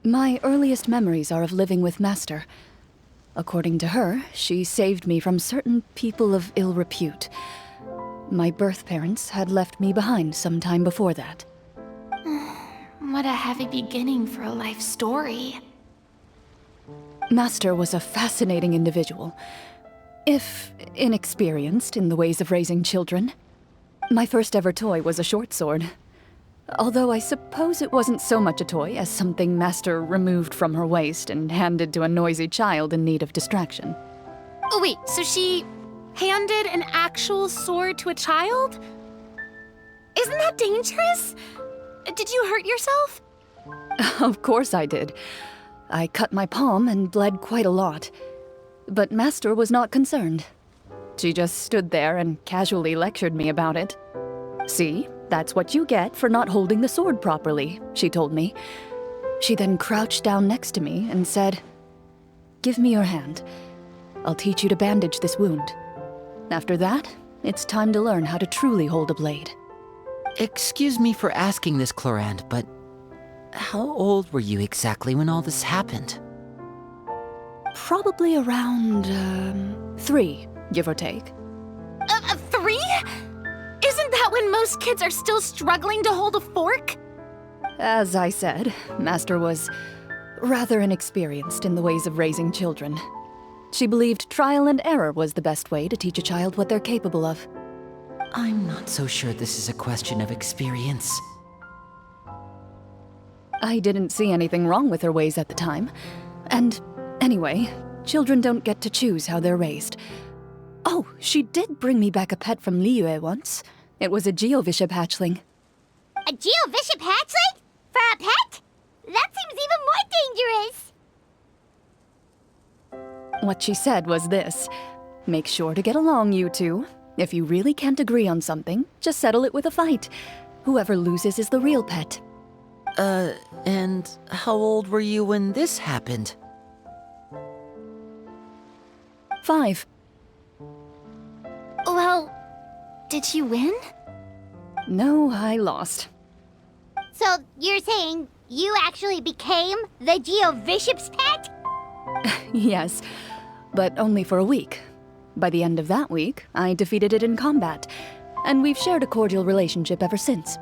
My earliest memories are of living with Master. According to her, she saved me from certain people of ill repute. My birth parents had left me behind some time before that. What a heavy beginning for a life story. Master was a fascinating individual, if inexperienced in the ways of raising children. My first ever toy was a short sword. Although I suppose it wasn't so much a toy as something Master removed from her waist and handed to a noisy child in need of distraction. Oh wait, so she handed an actual sword to a child? Isn't that dangerous? Did you hurt yourself? Of course I did. I cut my palm and bled quite a lot. But Master was not concerned. She just stood there and casually lectured me about it. "See, that's what you get for not holding the sword properly," she told me. She then crouched down next to me and said, "Give me your hand. I'll teach you to bandage this wound. After that, it's time to learn how to truly hold a blade." Excuse me for asking this, Clorinde, but how old were you exactly when all this happened? Probably around, 3, give or take. 3? Isn't that when most kids are still struggling to hold a fork? As I said, Master was rather inexperienced in the ways of raising children. She believed trial and error was the best way to teach a child what they're capable of. I'm not so sure this is a question of experience. I didn't see anything wrong with her ways at the time. And anyway, children don't get to choose how they're raised. Oh, she did bring me back a pet from Liyue once. It was a Geovishap hatchling. A Geovishap hatchling? For a pet? That seems even more dangerous. What she said was this: "Make sure to get along, you two. If you really can't agree on something, just settle it with a fight. Whoever loses is the real pet." And how old were you when this happened? 5. Well, did you win? No, I lost. So you're saying you actually became the Geovishap's pet? Yes, but only for a week. By the end of that week, I defeated it in combat, and we've shared a cordial relationship ever since.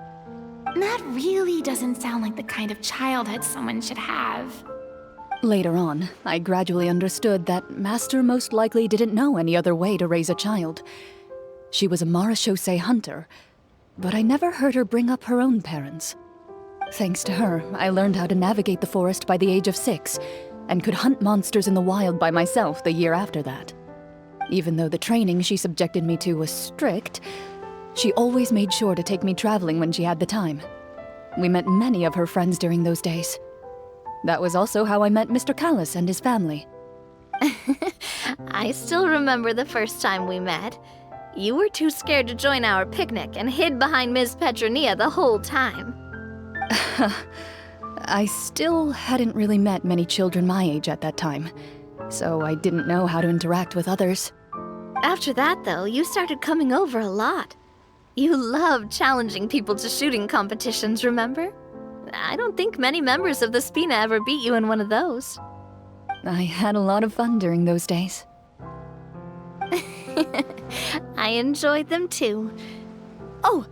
That really doesn't sound like the kind of childhood someone should have. Later on, I gradually understood that Master most likely didn't know any other way to raise a child. She was a Marashosei hunter, but I never heard her bring up her own parents. Thanks to her, I learned how to navigate the forest by the age of 6, and could hunt monsters in the wild by myself the year after that. Even though the training she subjected me to was strict, she always made sure to take me traveling when she had the time. We met many of her friends during those days. That was also how I met Mr. Callis and his family. I still remember the first time we met. You were too scared to join our picnic and hid behind Ms. Petronia the whole time. I still hadn't really met many children my age at that time, so I didn't know how to interact with others. After that, though, you started coming over a lot. You loved challenging people to shooting competitions, remember? I don't think many members of the Spina ever beat you in one of those. I had a lot of fun during those days. I enjoyed them too. Oh,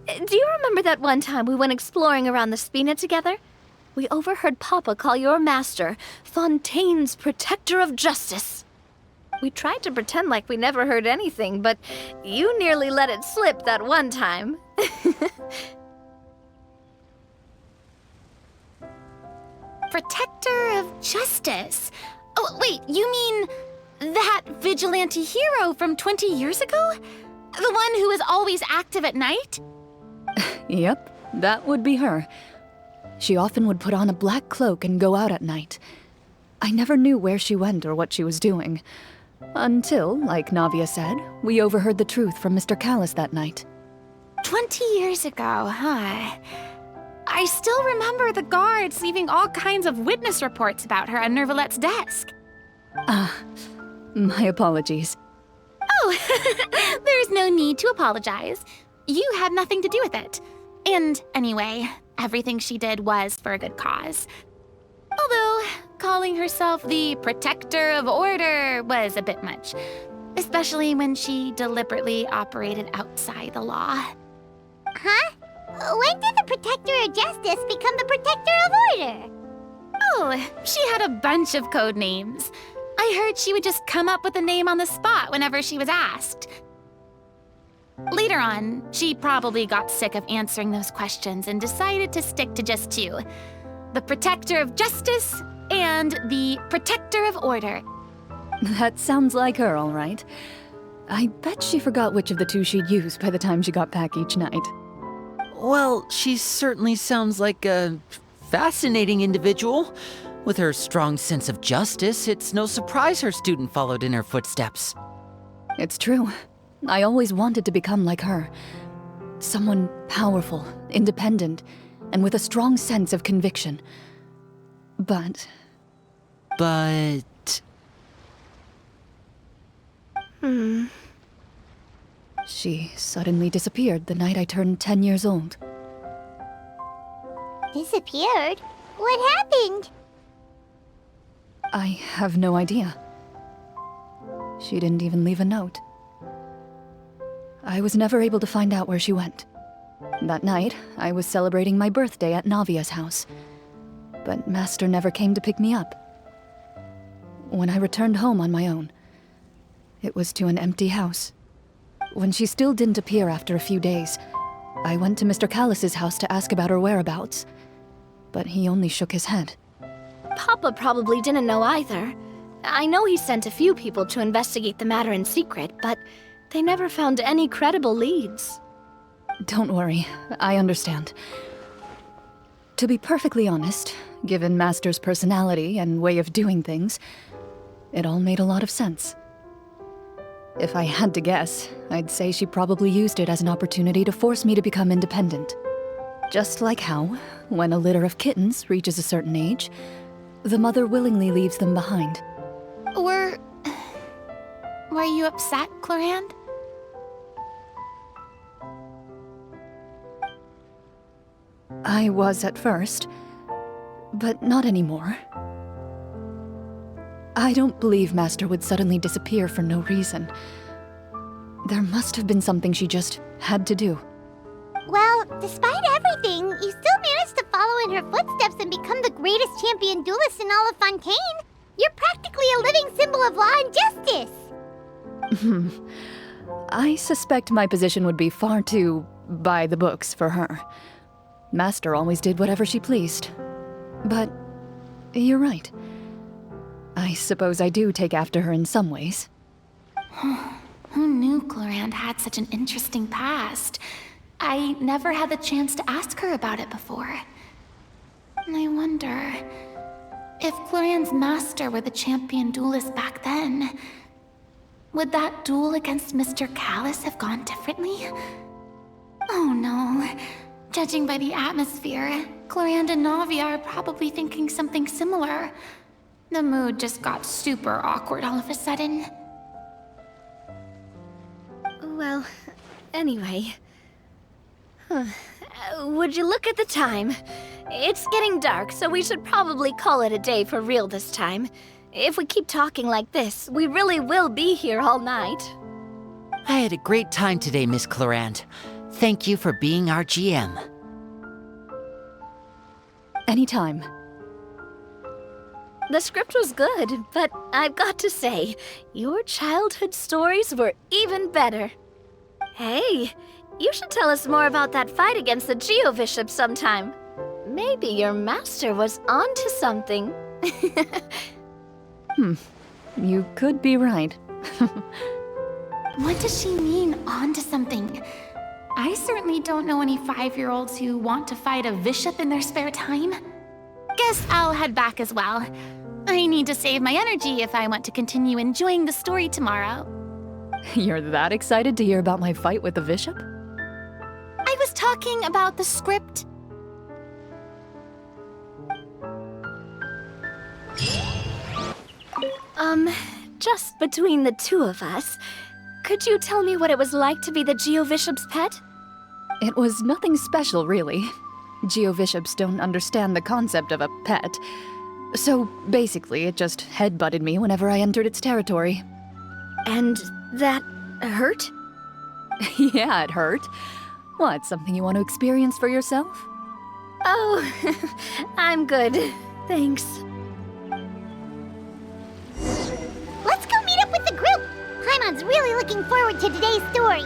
do you remember that one time we went exploring around the Spina together? We overheard Papa call your master Fontaine's Protector of Justice. We tried to pretend like we never heard anything, but you nearly let it slip that one time. Protector of Justice? Oh, wait, you mean that vigilante hero from 20 years ago? The one who is always active at night? Yep, that would be her. She often would put on a black cloak and go out at night. I never knew where she went or what she was doing. Until, like Navia said, we overheard the truth from Mr. Callis that night. 20 years ago, huh? I still remember the guards leaving all kinds of witness reports about her on Nervalette's desk. My apologies. Oh, there's no need to apologize. You had nothing to do with it. And anyway, everything she did was for a good cause. Although, calling herself the Protector of Order was a bit much, especially when she deliberately operated outside the law. Huh? When did the Protector of Justice become the Protector of Order? Oh, she had a bunch of code names. I heard she would just come up with a name on the spot whenever she was asked. Later on, she probably got sick of answering those questions and decided to stick to just two. The Protector of Justice and the Protector of Order. That sounds like her, all right. I bet she forgot which of the two she'd use by the time she got back each night. Well, she certainly sounds like a fascinating individual. With her strong sense of justice, it's no surprise her student followed in her footsteps. It's true. I always wanted to become like her. Someone powerful, independent, and with a strong sense of conviction. But... She suddenly disappeared the night I turned 10 years old. Disappeared? What happened? I have no idea. She didn't even leave a note. I was never able to find out where she went. That night, I was celebrating my birthday at Navia's house, but Master never came to pick me up. When I returned home on my own, it was to an empty house. When she still didn't appear after a few days, I went to Mr. Callus's house to ask about her whereabouts, but he only shook his head. Papa probably didn't know either. I know he sent a few people to investigate the matter in secret, but they never found any credible leads. Don't worry, I understand. To be perfectly honest, given Master's personality and way of doing things, it all made a lot of sense. If I had to guess, I'd say she probably used it as an opportunity to force me to become independent. Just like how, when a litter of kittens reaches a certain age, the mother willingly leaves them behind. Were you upset, Clorinde? I was at first, but not anymore. I don't believe Master would suddenly disappear for no reason. There must have been something she just had to do. Well, despite everything, you still managed to follow in her footsteps and become the greatest champion duelist in all of Fontaine. You're practically a living symbol of law and justice. I suspect my position would be far too by the books for her. Master always did whatever she pleased. But you're right. I suppose I do take after her in some ways. Who knew Clorinde had such an interesting past? I never had the chance to ask her about it before. I wonder... if Clorinde's master were the champion duelist back then, would that duel against Mr. Callus have gone differently? Oh no. Judging by the atmosphere, Clorinde and Navia are probably thinking something similar. The mood just got super awkward all of a sudden. Well, anyway... would you look at the time? It's getting dark, so we should probably call it a day for real this time. If we keep talking like this, we really will be here all night. I had a great time today, Miss Clorinde. Thank you for being our GM. Anytime. The script was good, but I've got to say, your childhood stories were even better. Hey, you should tell us more about that fight against the Geobishop sometime. Maybe your master was onto something. You could be right. What does she mean, onto something? I certainly don't know any 5-year-olds who want to fight a bishop in their spare time. Guess I'll head back as well. I need to save my energy if I want to continue enjoying the story tomorrow. You're that excited to hear about my fight with the bishop? I was talking about the script. Just between the two of us, could you tell me what it was like to be the Geobishop's pet? It was nothing special, really. Geobishops don't understand the concept of a pet. So basically, it just headbutted me whenever I entered its territory. And that hurt? Yeah, it hurt. What, something you want to experience for yourself? Oh, I'm good. Thanks. Let's go meet up with the group! Paimon's really looking forward to today's story.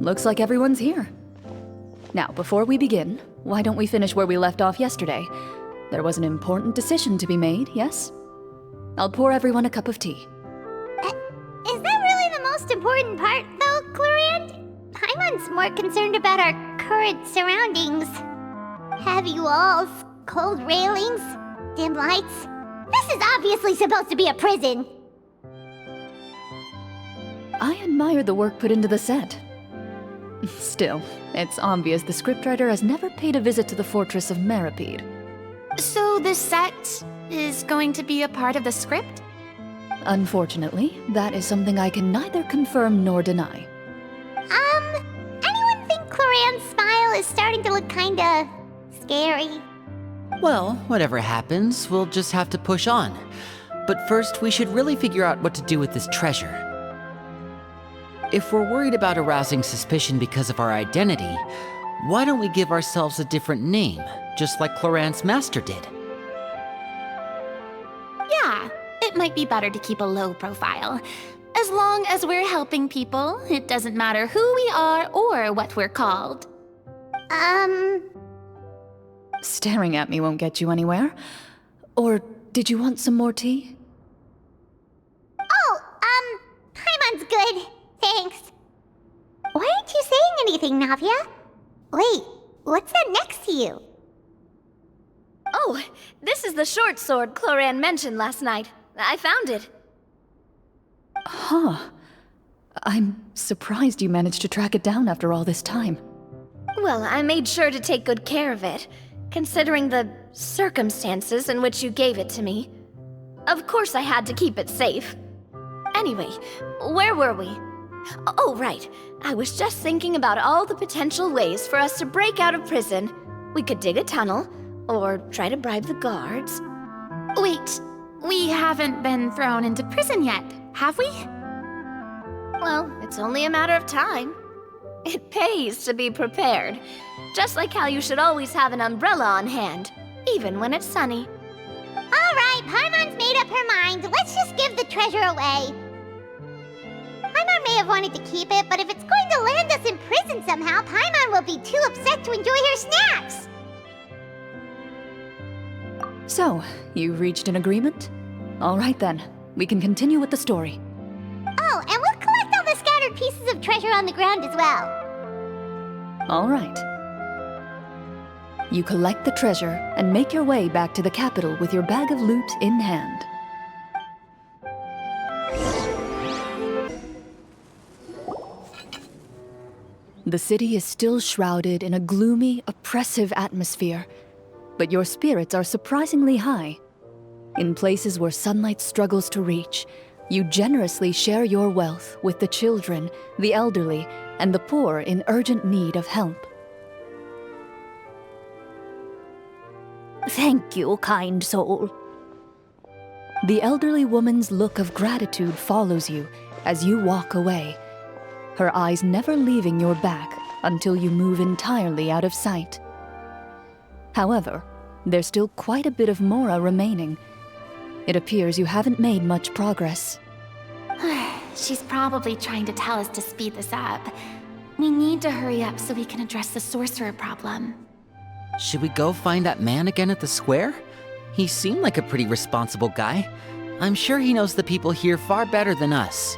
Looks like everyone's here. Now, before we begin, why don't we finish where we left off yesterday? There was an important decision to be made, yes? I'll pour everyone a cup of tea. Is that really the most important part, though, Clorinde? Paimon's more concerned about our current surroundings. Heavy walls, cold railings, dim lights. This is obviously supposed to be a prison. I admire the work put into the set. Still, it's obvious the scriptwriter has never paid a visit to the fortress of Meripede. So the set is going to be a part of the script? Unfortunately, that is something I can neither confirm nor deny. Anyone think Clorinde's smile is starting to look kinda scary? Well, whatever happens, we'll just have to push on. But first, we should really figure out what to do with this treasure. If we're worried about arousing suspicion because of our identity, why don't we give ourselves a different name, just like Clorinde's master did? Yeah, it might be better to keep a low profile. As long as we're helping people, it doesn't matter who we are or what we're called. Staring at me won't get you anywhere. Or did you want some more tea? Oh, Paimon's good. Thanks. Why aren't you saying anything, Navia? Wait, what's that next to you? Oh, this is the short sword Clorinde mentioned last night. I found it. Huh. I'm surprised you managed to track it down after all this time. Well, I made sure to take good care of it, considering the circumstances in which you gave it to me. Of course I had to keep it safe. Anyway, where were we? Oh, right. I was just thinking about all the potential ways for us to break out of prison. We could dig a tunnel, or try to bribe the guards. Wait, we haven't been thrown into prison yet, have we? Well, it's only a matter of time. It pays to be prepared. Just like how you should always have an umbrella on hand, even when it's sunny. Alright, Paimon's made up her mind. Let's just give the treasure away. Paimon may have wanted to keep it, but if it's going to land us in prison somehow, Paimon will be too upset to enjoy her snacks. So, you've reached an agreement? All right then, we can continue with the story. Oh, and we'll collect all the scattered pieces of treasure on the ground as well. All right. You collect the treasure and make your way back to the capital with your bag of loot in hand. The city is still shrouded in a gloomy, oppressive atmosphere, but your spirits are surprisingly high. In places where sunlight struggles to reach, you generously share your wealth with the children, the elderly, and the poor in urgent need of help. Thank you, kind soul. The elderly woman's look of gratitude follows you as you walk away, her eyes never leaving your back until you move entirely out of sight. However, there's still quite a bit of Mora remaining. It appears you haven't made much progress. She's probably trying to tell us to speed this up. We need to hurry up so we can address the sorcerer problem. Should we go find that man again at the square? He seemed like a pretty responsible guy. I'm sure he knows the people here far better than us.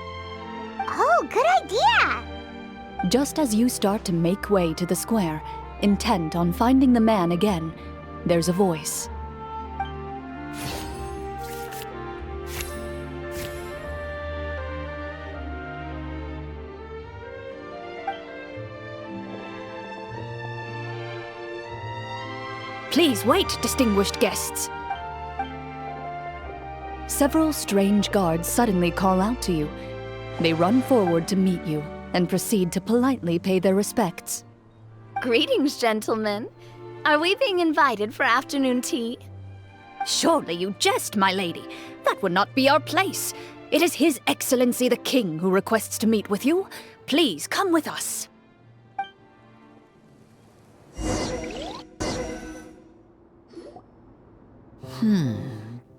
Oh, good idea! Just as you start to make way to the square, intent on finding the man again, there's a voice. Please wait, distinguished guests. several strange guards suddenly call out to you. They run forward to meet you and proceed to politely pay their respects. Greetings, gentlemen. Are we being invited for afternoon tea? Surely you jest, my lady. That would not be our place. It is His Excellency the King who requests to meet with you. Please come with us.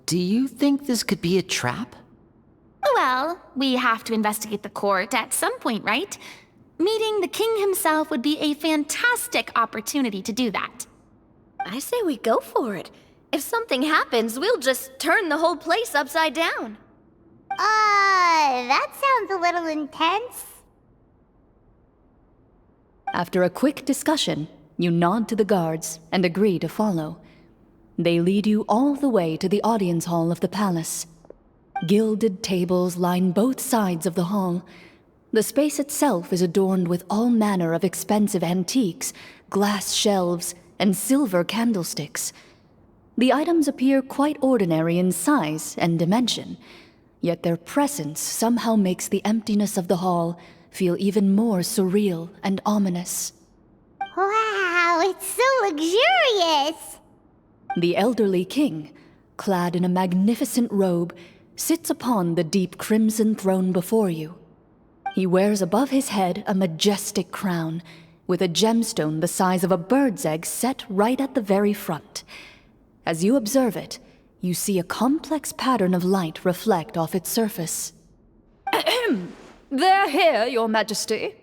Do you think this could be a trap? Well, we have to investigate the court at some point, right? Meeting the king himself would be a fantastic opportunity to do that. I say we go for it. If something happens, we'll just turn the whole place upside down. That sounds a little intense. After a quick discussion, you nod to the guards and agree to follow. They lead you all the way to the audience hall of the palace. Gilded tables line both sides of the hall. The space itself is adorned with all manner of expensive antiques, glass shelves, and silver candlesticks. The items appear quite ordinary in size and dimension, yet their presence somehow makes the emptiness of the hall feel even more surreal and ominous. Wow, it's so luxurious! The elderly king, clad in a magnificent robe, sits upon the deep crimson throne before you. He wears above his head a majestic crown, with a gemstone the size of a bird's egg set right at the very front. As you observe it, you see a complex pattern of light reflect off its surface. Ahem! They're here, Your Majesty.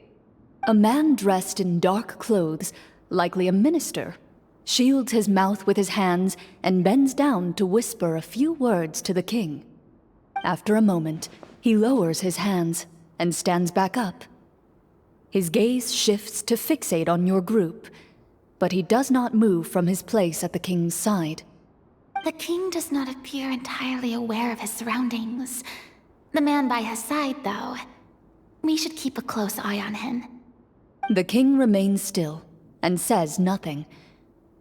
A man dressed in dark clothes, likely a minister, shields his mouth with his hands and bends down to whisper a few words to the king. After a moment, he lowers his hands and stands back up. His gaze shifts to fixate on your group, but he does not move from his place at the king's side. The king does not appear entirely aware of his surroundings. The man by his side, though. We should keep a close eye on him. The king remains still and says nothing.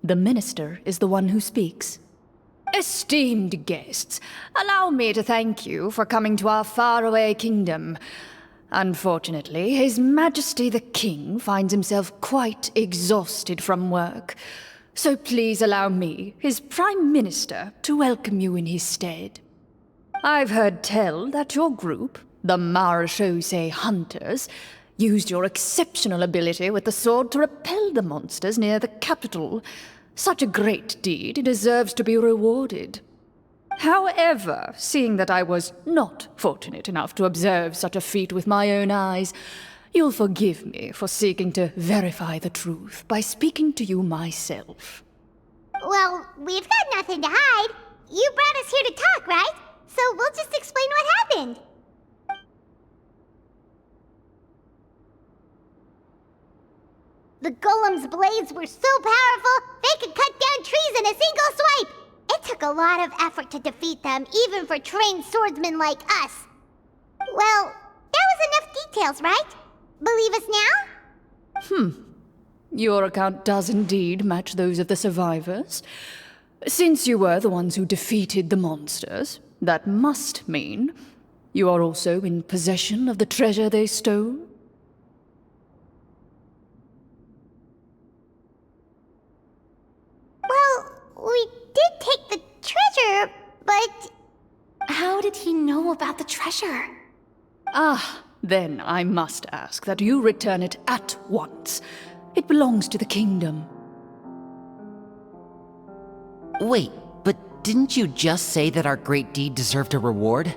The minister is the one who speaks. Esteemed guests, allow me to thank you for coming to our faraway kingdom. Unfortunately, His Majesty the King finds himself quite exhausted from work. So please allow me, his Prime Minister, to welcome you in his stead. I've heard tell that your group, the Marechaussee Hunters, used your exceptional ability with the sword to repel the monsters near the capital. Such a great deed deserves to be rewarded. However, seeing that I was not fortunate enough to observe such a feat with my own eyes, you'll forgive me for seeking to verify the truth by speaking to you myself. Well, we've got nothing to hide. You brought us here to talk, right? So we'll just explain what happened. The golem's blades were so powerful, they could cut down trees in a single swipe! It took a lot of effort to defeat them, even for trained swordsmen like us. Well, that was enough details, right? Believe us now? Your account does indeed match those of the survivors. Since you were the ones who defeated the monsters, that must mean you are also in possession of the treasure they stole? Well, we did take the treasure, but... How did he know about the treasure? Then I must ask that you return it at once. It belongs to the kingdom. Wait, but didn't you just say that our great deed deserved a reward?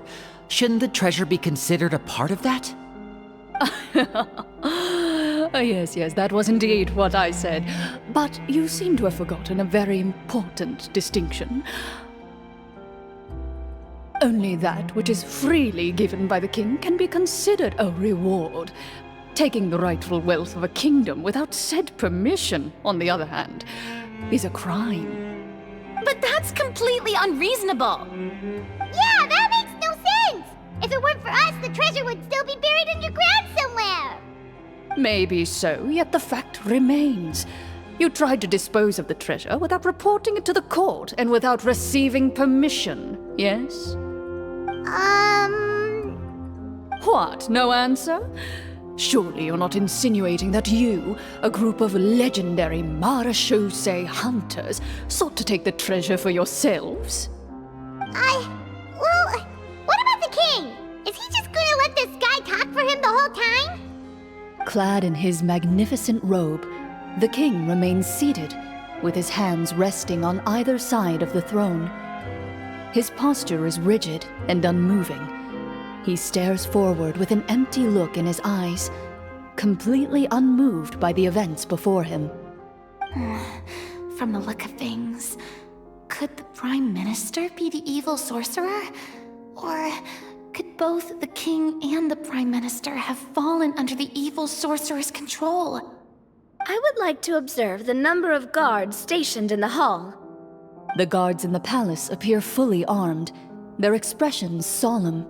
Shouldn't the treasure be considered a part of that? Yes, that was indeed what I said. But you seem to have forgotten a very important distinction. Only that which is freely given by the king can be considered a reward. Taking the rightful wealth of a kingdom without said permission, on the other hand, is a crime. But that's completely unreasonable! Yeah, that makes no sense! If it weren't for us, the treasure would still be buried underground somewhere! Maybe so, yet the fact remains. You tried to dispose of the treasure without reporting it to the court and without receiving permission, yes? What, no answer? Surely you're not insinuating that you, a group of legendary marechaussee hunters, sought to take the treasure for yourselves? Well, what about the king? Is he just gonna let this guy talk for him the whole time? Clad in his magnificent robe, the king remains seated, with his hands resting on either side of the throne. His posture is rigid and unmoving. He stares forward with an empty look in his eyes, completely unmoved by the events before him. From the look of things, could the Prime Minister be the evil sorcerer? Or could both the King and the Prime Minister have fallen under the evil sorcerer's control? I would like to observe the number of guards stationed in the hall. The guards in the palace appear fully armed, their expressions solemn.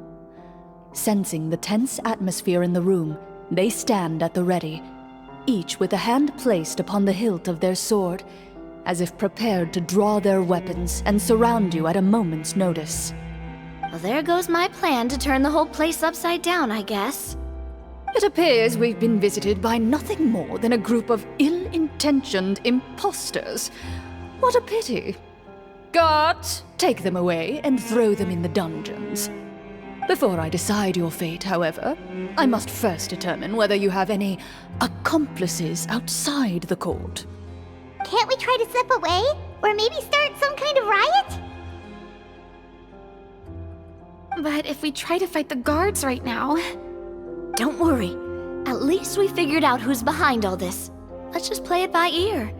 Sensing the tense atmosphere in the room, they stand at the ready, each with a hand placed upon the hilt of their sword, as if prepared to draw their weapons and surround you at a moment's notice. Well, there goes my plan to turn the whole place upside down, I guess. It appears we've been visited by nothing more than a group of ill-intentioned imposters. What a pity. Guards, take them away and throw them in the dungeons. Before I decide your fate, however, I must first determine whether you have any accomplices outside the court. Can't we try to slip away? Or maybe start some kind of riot? But if we try to fight the guards right now... Don't worry. At least we figured out who's behind all this. Let's just play it by ear.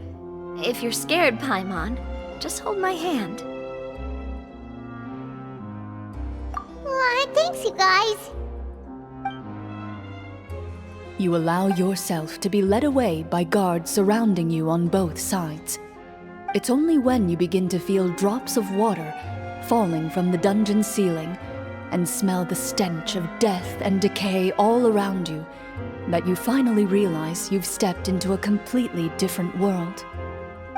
If you're scared, Paimon, just hold my hand. Thanks, you guys. You allow yourself to be led away by guards surrounding you on both sides. It's only when you begin to feel drops of water falling from the dungeon ceiling and smell the stench of death and decay all around you that you finally realize you've stepped into a completely different world.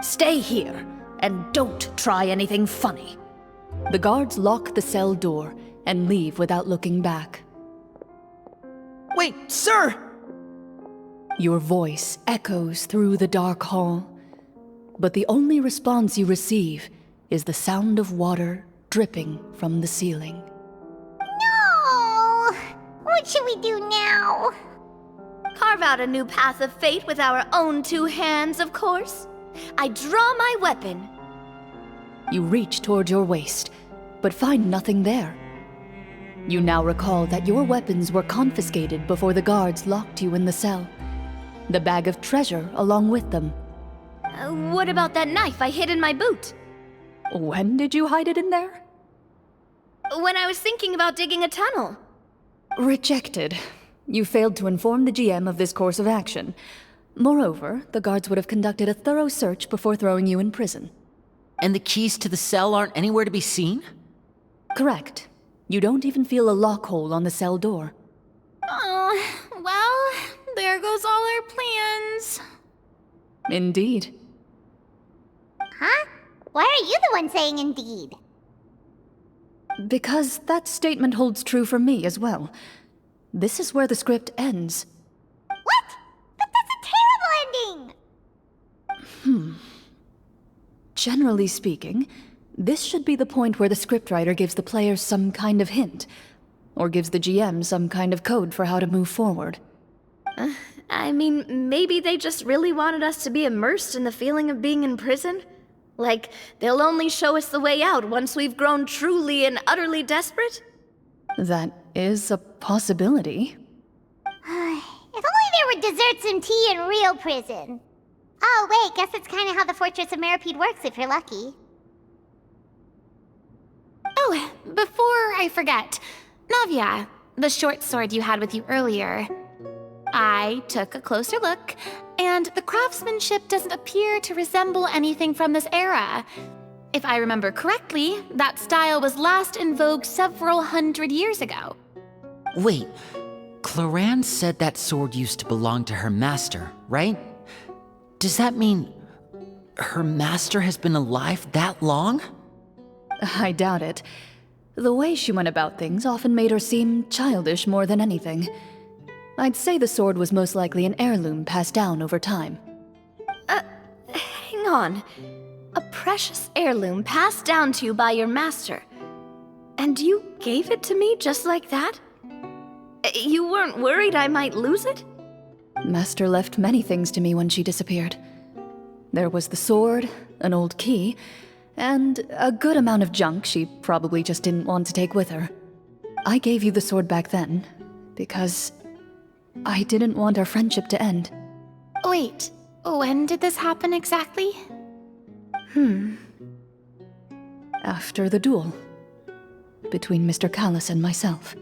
Stay here, and don't try anything funny. The guards lock the cell door and leave without looking back. Wait, sir! Your voice echoes through the dark hall, but the only response you receive is the sound of water dripping from the ceiling. No! What should we do now? Carve out a new path of fate with our own two hands, of course. I draw my weapon. You reach toward your waist, but find nothing there. You now recall that your weapons were confiscated before the guards locked you in the cell. The bag of treasure along with them. What about that knife I hid in my boot? When did you hide it in there? When I was thinking about digging a tunnel. Rejected. You failed to inform the GM of this course of action. Moreover, the guards would have conducted a thorough search before throwing you in prison. And the keys to the cell aren't anywhere to be seen? Correct. You don't even feel a lock hole on the cell door. Oh, well, there goes all our plans. Indeed. Huh? Why are you the one saying indeed? Because that statement holds true for me as well. This is where the script ends. What? But that's a terrible ending! Generally speaking, this should be the point where the scriptwriter gives the players some kind of hint, or gives the GM some kind of code for how to move forward. I mean, maybe they just really wanted us to be immersed in the feeling of being in prison? Like, they'll only show us the way out once we've grown truly and utterly desperate? That is a possibility. If only there were desserts and tea in real prison. Oh, wait, guess it's kind of how the Fortress of Meripede works if you're lucky. Oh, before I forget, Navia, the short sword you had with you earlier. I took a closer look, and the craftsmanship doesn't appear to resemble anything from this era. If I remember correctly, that style was last in vogue several hundred years ago. Wait, Clorinde said that sword used to belong to her master, right? Does that mean her master has been alive that long? I doubt it. The way she went about things often made her seem childish more than anything. I'd say the sword was most likely an heirloom passed down over time. Hang on. A precious heirloom passed down to you by your master. And you gave it to me just like that? You weren't worried I might lose it? Master left many things to me when she disappeared. There was the sword, an old key, and a good amount of junk she probably just didn't want to take with her. I gave you the sword back then, because I didn't want our friendship to end. Wait, when did this happen exactly? After the duel. Between Mr. Callis and myself.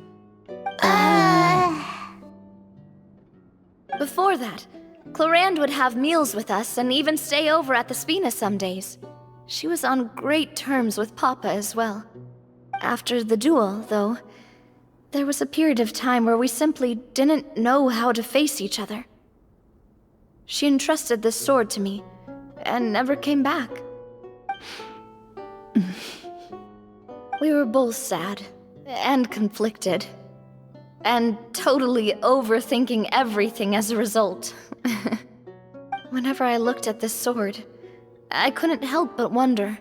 Before that, Clorinde would have meals with us and even stay over at the Spina some days. She was on great terms with Papa as well. After the duel, though, there was a period of time where we simply didn't know how to face each other. She entrusted this sword to me, and never came back. We were both sad, and conflicted, and totally overthinking everything as a result. Whenever I looked at this sword, I couldn't help but wonder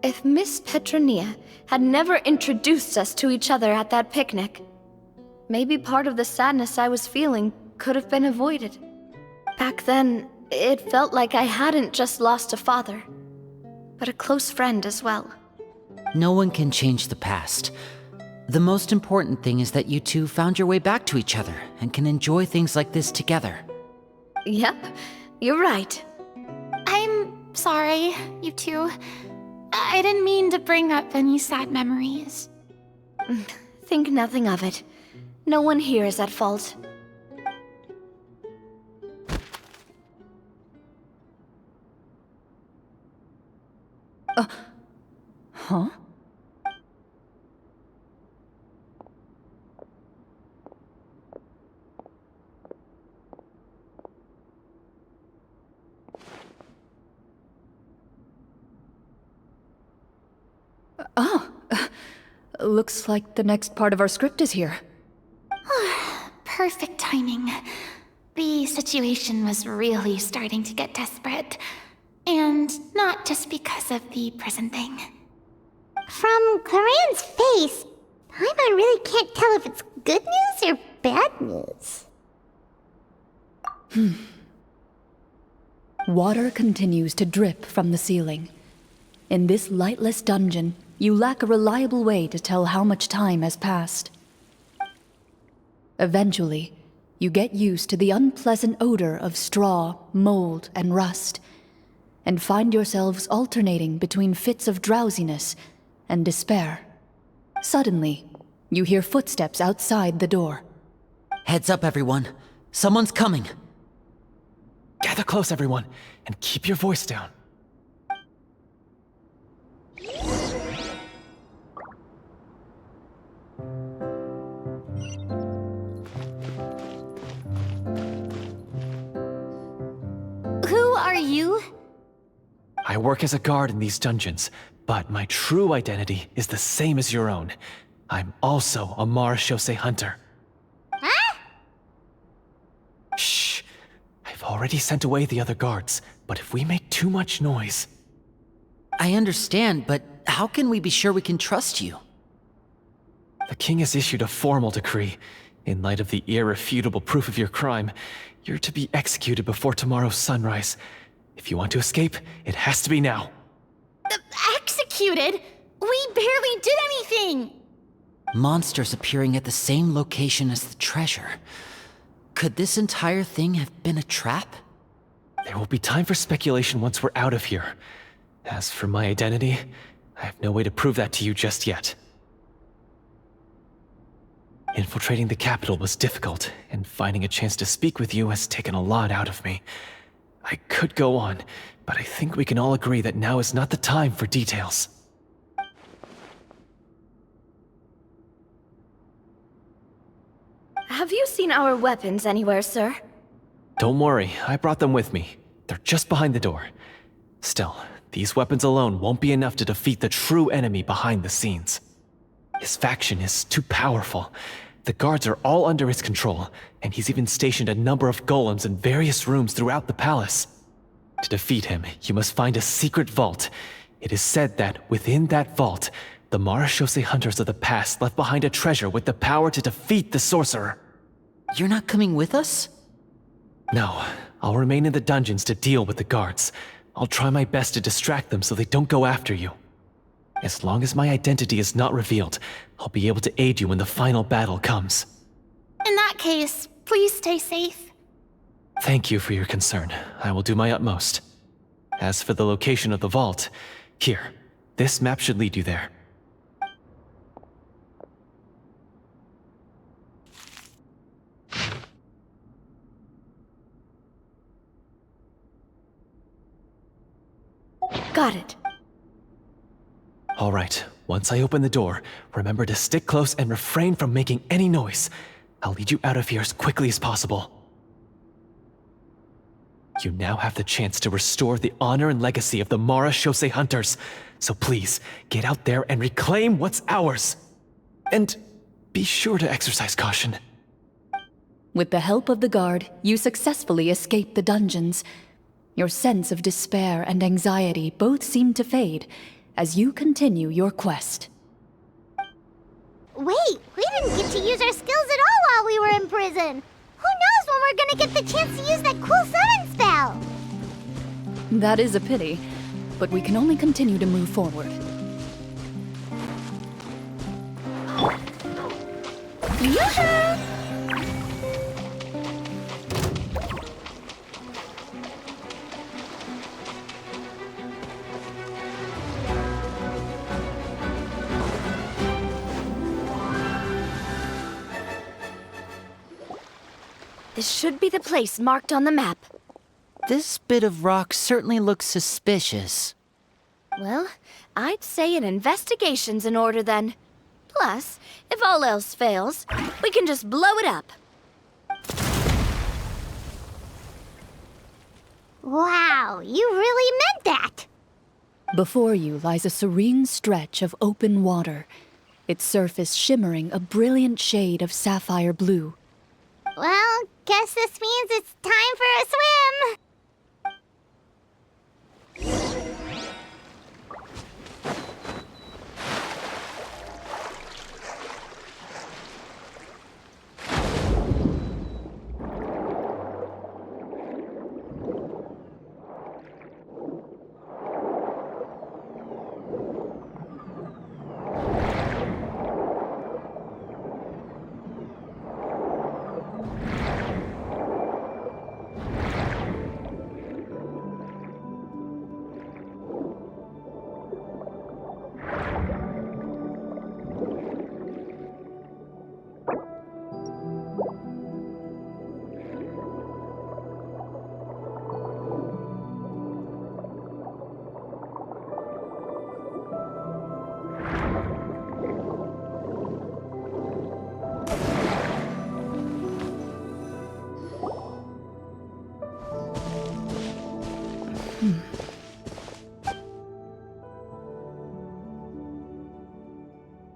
if Miss Petronia had never introduced us to each other at that picnic. Maybe part of the sadness I was feeling could have been avoided. Back then, it felt like I hadn't just lost a father, but a close friend as well. No one can change the past. The most important thing is that you two found your way back to each other and can enjoy things like this together. Yep, you're right. I'm sorry, you two. I didn't mean to bring up any sad memories. Think nothing of it. No one here is at fault. Huh? Looks like the next part of our script is here. Perfect timing. The situation was really starting to get desperate. And not just because of the prison thing. From Clorinde's face, Paimon really can't tell if it's good news or bad news. Water continues to drip from the ceiling. In this lightless dungeon, you lack a reliable way to tell how much time has passed. Eventually, you get used to the unpleasant odor of straw, mold, and rust, and find yourselves alternating between fits of drowsiness and despair. Suddenly, you hear footsteps outside the door. Heads up, everyone. Someone's coming. Gather close, everyone, and keep your voice down. Who are you? I work as a guard in these dungeons, but my true identity is the same as your own. I'm also a Marechaussee hunter. Huh? Shh. I've already sent away the other guards, but if we make too much noise... I understand, but how can we be sure we can trust you? The king has issued a formal decree. In light of the irrefutable proof of your crime, you're to be executed before tomorrow's sunrise. If you want to escape, it has to be now. Executed? We barely did anything! Monsters appearing at the same location as the treasure. Could this entire thing have been a trap? There will be time for speculation once we're out of here. As for my identity, I have no way to prove that to you just yet. Infiltrating the capital was difficult, and finding a chance to speak with you has taken a lot out of me. I could go on, but I think we can all agree that now is not the time for details. Have you seen our weapons anywhere, sir? Don't worry, I brought them with me. They're just behind the door. Still, these weapons alone won't be enough to defeat the true enemy behind the scenes. His faction is too powerful. The guards are all under his control, and he's even stationed a number of golems in various rooms throughout the palace. To defeat him, you must find a secret vault. It is said that within that vault, the Marashose hunters of the past left behind a treasure with the power to defeat the sorcerer. You're not coming with us? No, I'll remain in the dungeons to deal with the guards. I'll try my best to distract them so they don't go after you. As long as my identity is not revealed, I'll be able to aid you when the final battle comes. In that case, please stay safe. Thank you for your concern. I will do my utmost. As for the location of the vault, here, this map should lead you there. Got it. All right, once I open the door, remember to stick close and refrain from making any noise. I'll lead you out of here as quickly as possible. You now have the chance to restore the honor and legacy of the Marashose hunters. So please, get out there and reclaim what's ours. And be sure to exercise caution. With the help of the guard, you successfully escape the dungeons. Your sense of despair and anxiety both seem to fade as you continue your quest. Wait, we didn't get to use our skills at all while we were in prison. Who knows when we're gonna get the chance to use that cool summon spell? That is a pity, but we can only continue to move forward. Yoo-hoo! This should be the place marked on the map. This bit of rock certainly looks suspicious. Well, I'd say an investigation's in order then. Plus, if all else fails, we can just blow it up. Wow, you really meant that! Before you lies a serene stretch of open water, its surface shimmering a brilliant shade of sapphire blue. Well, guess this means it's time for a swim!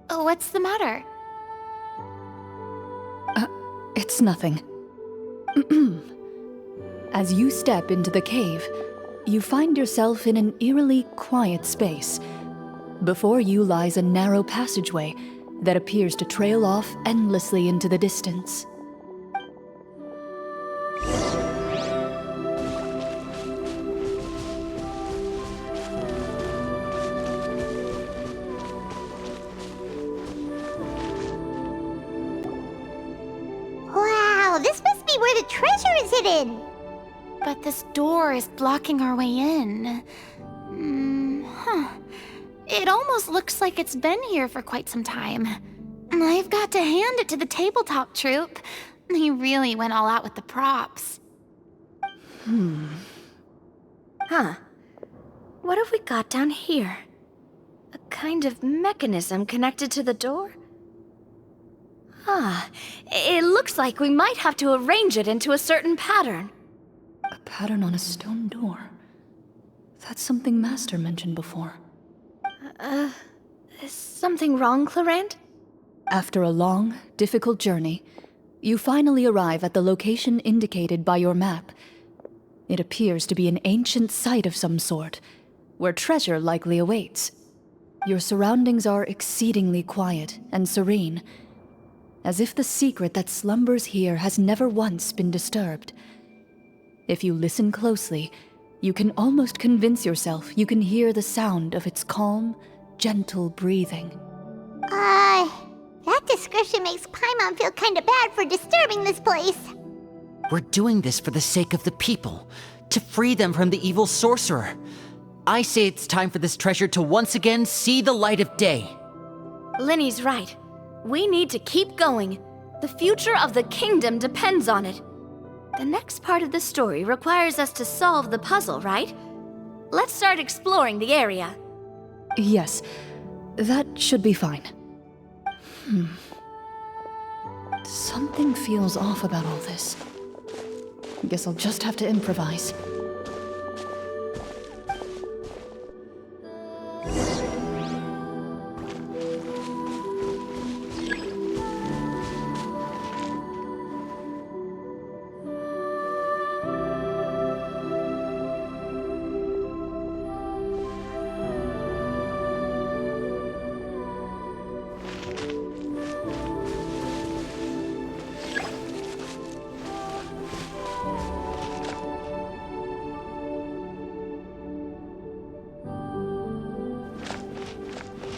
What's the matter? It's nothing. As you step into the cave, you find yourself in an eerily quiet space. Before you lies a narrow passageway that appears to trail off endlessly into the distance. Wow, this must be where the treasure is hidden! But this door is blocking our way in. It almost looks like it's been here for quite some time. I've got to hand it to the tabletop troupe. They really went all out with the props. Huh. What have we got down here? A kind of mechanism connected to the door? Ah, it looks like we might have to arrange it into a certain pattern. A pattern on a stone door. That's something Master mentioned before. Is something wrong, Clorinde? After a long, difficult journey, you finally arrive at the location indicated by your map. It appears to be an ancient site of some sort, where treasure likely awaits. Your surroundings are exceedingly quiet and serene, as if the secret that slumbers here has never once been disturbed. If you listen closely, you can almost convince yourself you can hear the sound of its calm, gentle breathing. That description makes Paimon feel kinda bad for disturbing this place. We're doing this for the sake of the people, to free them from the evil sorcerer. I say it's time for this treasure to once again see the light of day. Linny's right. We need to keep going. The future of the kingdom depends on it. The next part of the story requires us to solve the puzzle, right? Let's start exploring the area. Yes, that should be fine. Something feels off about all this. Guess I'll just have to improvise.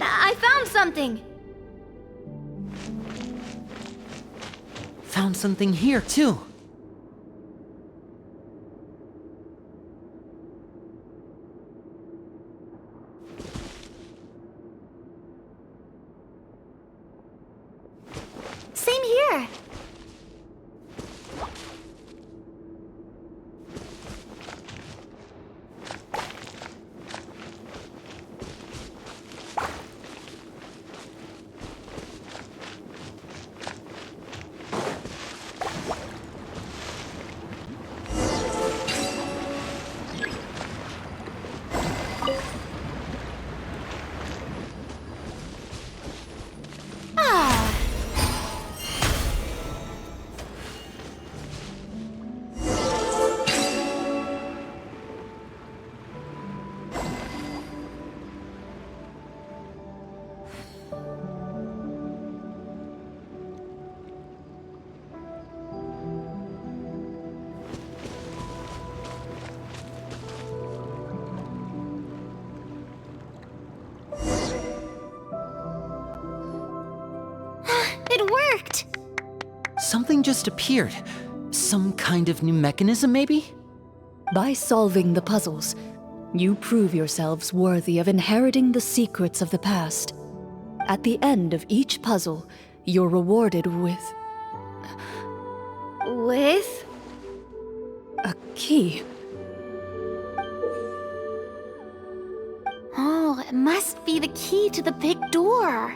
I found something! Found something here, too. Same here. It worked! Something just appeared. Some kind of new mechanism, maybe? By solving the puzzles, you prove yourselves worthy of inheriting the secrets of the past. At the end of each puzzle, you're rewarded with With? a key. Oh, it must be the key to the big door.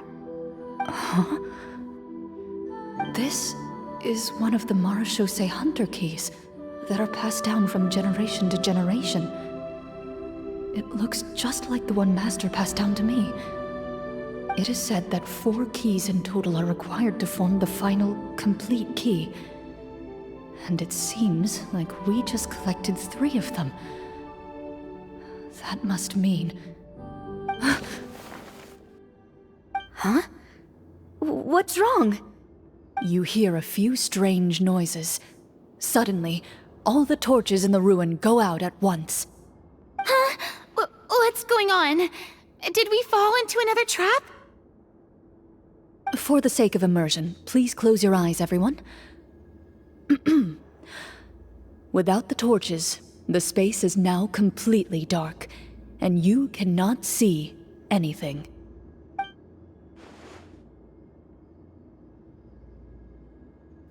This is one of the Marechaussee Hunter keys that are passed down from generation to generation. It looks just like the one Master passed down to me. It is said that 4 keys in total are required to form the final, complete key. And it seems like we just collected 3 of them. That must mean... Huh? What's wrong? You hear a few strange noises. Suddenly, all the torches in the ruin go out at once. Huh? What's going on? Did we fall into another trap? For the sake of immersion, please close your eyes, everyone. Without the torches, the space is now completely dark, and you cannot see anything.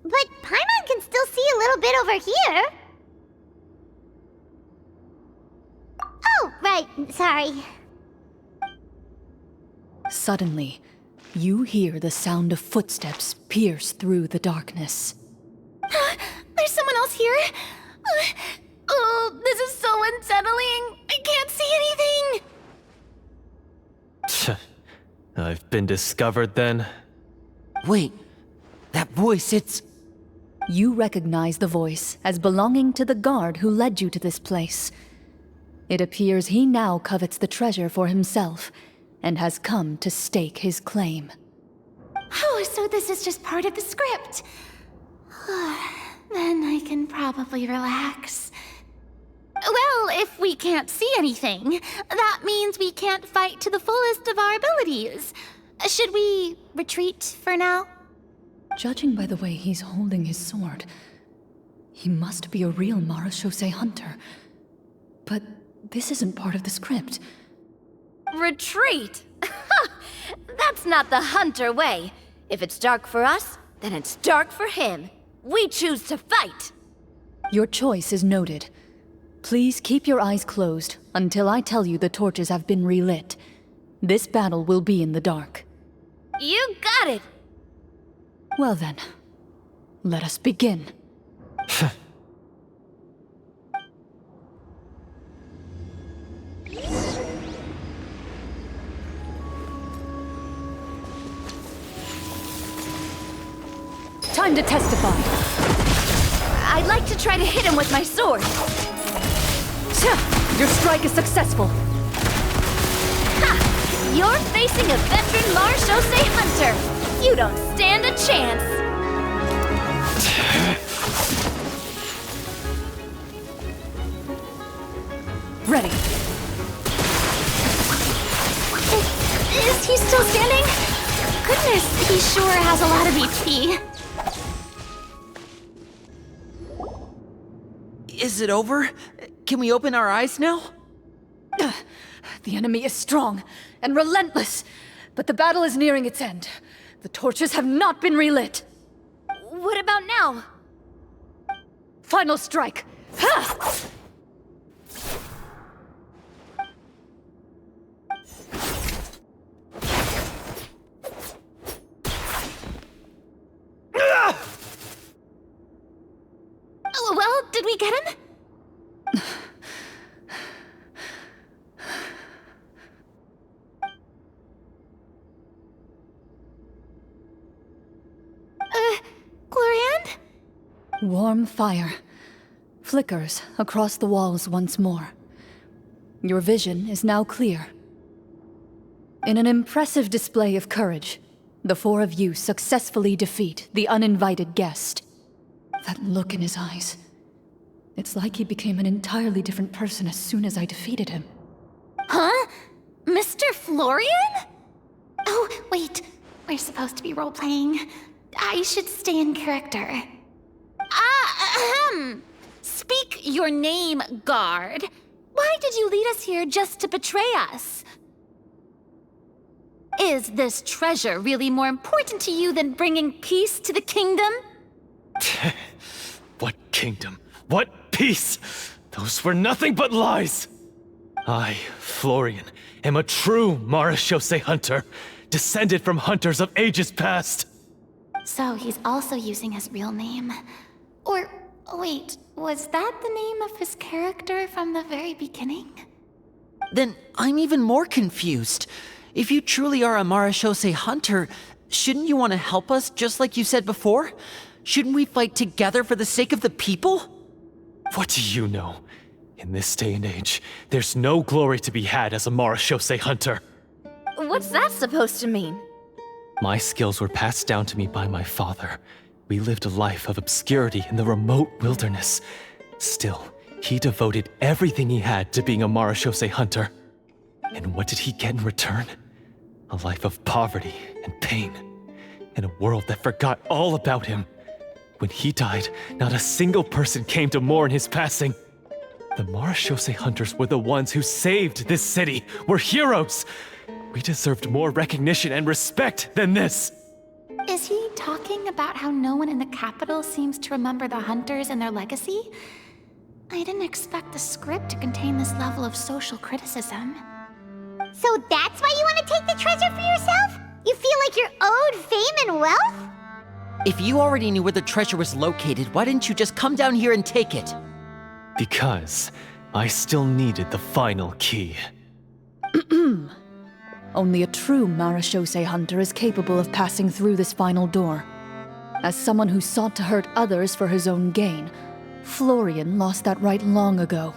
But Paimon can still see a little bit over here. Oh, right, sorry. Suddenly, you hear the sound of footsteps pierce through the darkness. There's someone else here? Oh, this is so unsettling. I can't see anything. I've been discovered then. Wait, that voice, it's... You recognize the voice as belonging to the guard who led you to this place. It appears he now covets the treasure for himself, and has come to stake his claim. Oh, so this is just part of the script. Then I can probably relax. Well, if we can't see anything, that means we can't fight to the fullest of our abilities. Should we retreat for now? Judging by the way he's holding his sword, he must be a real Marachose hunter. But this isn't part of the script. Retreat? That's not the hunter way. If it's dark for us, then it's dark for him. We choose to fight. Your choice is noted. Please keep your eyes closed until I tell you the torches have been relit. This battle will be in the dark. You got it! Well then, let us begin. Time to testify. I'd like to try to hit him with my sword. Your strike is successful. Ha! You're facing a veteran Marachose hunter. You don't stand a chance. Ready. Is he still standing? Goodness, he sure has a lot of HP. Is it over? Can we open our eyes now? The enemy is strong and relentless, but the battle is nearing its end. The torches have not been relit. What about now? Final strike. Ha! Well, did we get him? Clorinde? Warm fire flickers across the walls once more. Your vision is now clear. In an impressive display of courage, the four of you successfully defeat the uninvited guest. That look in his eyes. It's like he became an entirely different person as soon as I defeated him. Huh? Mr. Florian? Oh, wait. We're supposed to be role-playing. I should stay in character. Speak your name, guard. Why did you lead us here just to betray us? Is this treasure really more important to you than bringing peace to the kingdom? What kingdom? What peace? Those were nothing but lies! I, Florian, am a true Marachose hunter, descended from hunters of ages past. So he's also using his real name. Or, wait, was that the name of his character from the very beginning? Then I'm even more confused. If you truly are a Marachose hunter, shouldn't you want to help us just like you said before? Shouldn't we fight together for the sake of the people? What do you know? In this day and age, there's no glory to be had as a Marachose hunter. What's that supposed to mean? My skills were passed down to me by my father. We lived a life of obscurity in the remote wilderness. Still, he devoted everything he had to being a Marachose hunter. And what did he get in return? A life of poverty and pain. In a world that forgot all about him. When he died, not a single person came to mourn his passing. The Marachose hunters were the ones who saved this city. We're heroes. We deserved more recognition and respect than this. Is he talking about how no one in the capital seems to remember the hunters and their legacy? I didn't expect the script to contain this level of social criticism. So that's why you want to take the treasure for yourself? You feel like you're owed fame and wealth? If you already knew where the treasure was located, why didn't you just come down here and take it? Because I still needed the final key. Only a true Marashose hunter is capable of passing through this final door. As someone who sought to hurt others for his own gain, Florian lost that right long ago.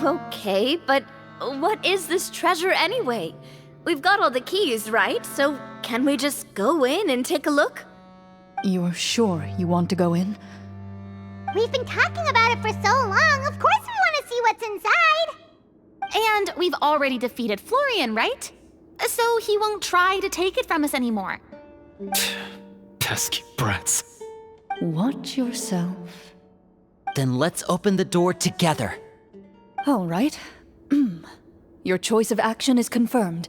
Okay, but what is this treasure anyway? We've got all the keys, right? So can we just go in and take a look? You're sure you want to go in? We've been talking about it for so long, of course we want to see what's inside! And we've already defeated Florian, right? So he won't try to take it from us anymore. Pesky brats. Watch yourself. Then let's open the door together. All right. Your choice of action is confirmed.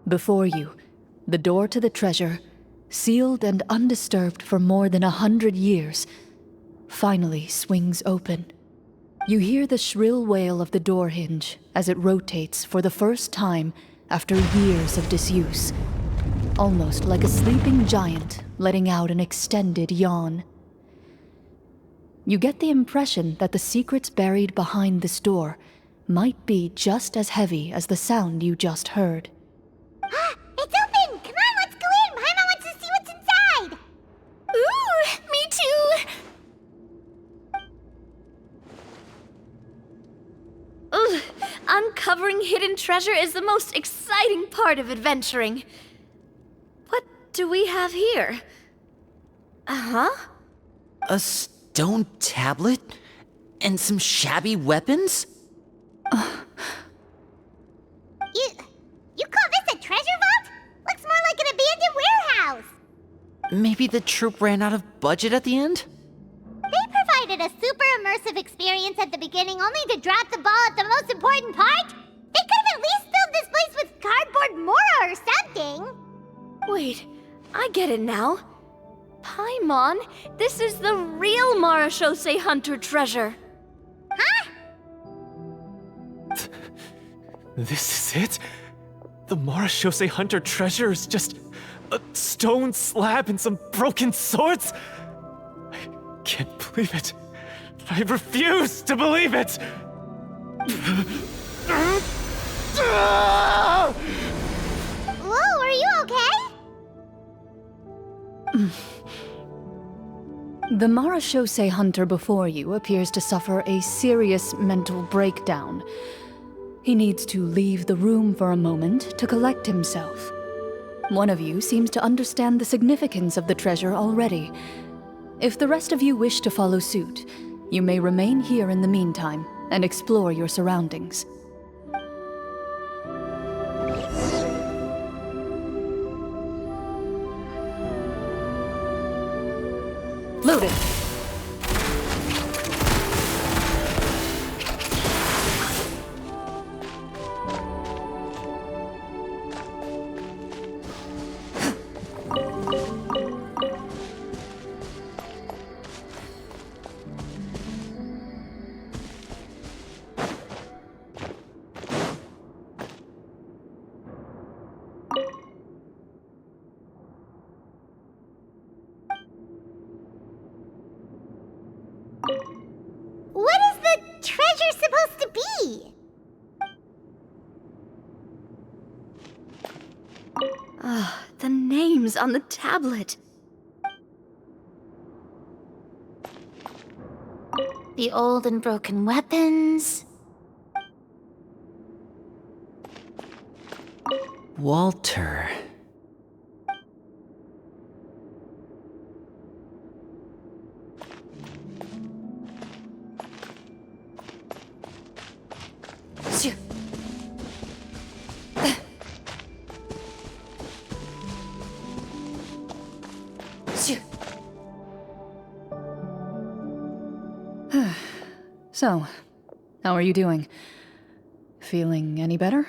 Before you, the door to the treasure, sealed and undisturbed for more than 100 years, finally swings open. You hear the shrill wail of the door hinge as it rotates for the first time after years of disuse, almost like a sleeping giant letting out an extended yawn. You get the impression that the secrets buried behind this door might be just as heavy as the sound you just heard. It's open! Come on, let's go in! Paimon wants to see what's inside! Ooh, me too! Ugh, uncovering hidden treasure is the most exciting part of adventuring. What do we have here? Uh-huh. A stone tablet? And some shabby weapons? You call this a treasure vault? Looks more like an abandoned warehouse! Maybe the troop ran out of budget at the end? They provided a super immersive experience at the beginning only to drop the ball at the most important part? They could have at least filled this place with cardboard Mora or something! Wait, I get it now. Paimon, this is the real Marashose hunter treasure. Huh? This is it? The Marashose hunter treasure is just a stone slab and some broken swords? I can't believe it. I refuse to believe it! Whoa, are you okay? The Marashose hunter before you appears to suffer a serious mental breakdown. He needs to leave the room for a moment to collect himself. One of you seems to understand the significance of the treasure already. If the rest of you wish to follow suit, you may remain here in the meantime and explore your surroundings. Loaded. What is the treasure supposed to be? The names on the tablet. The old and broken weapons. Walter. So, how are you doing? Feeling any better?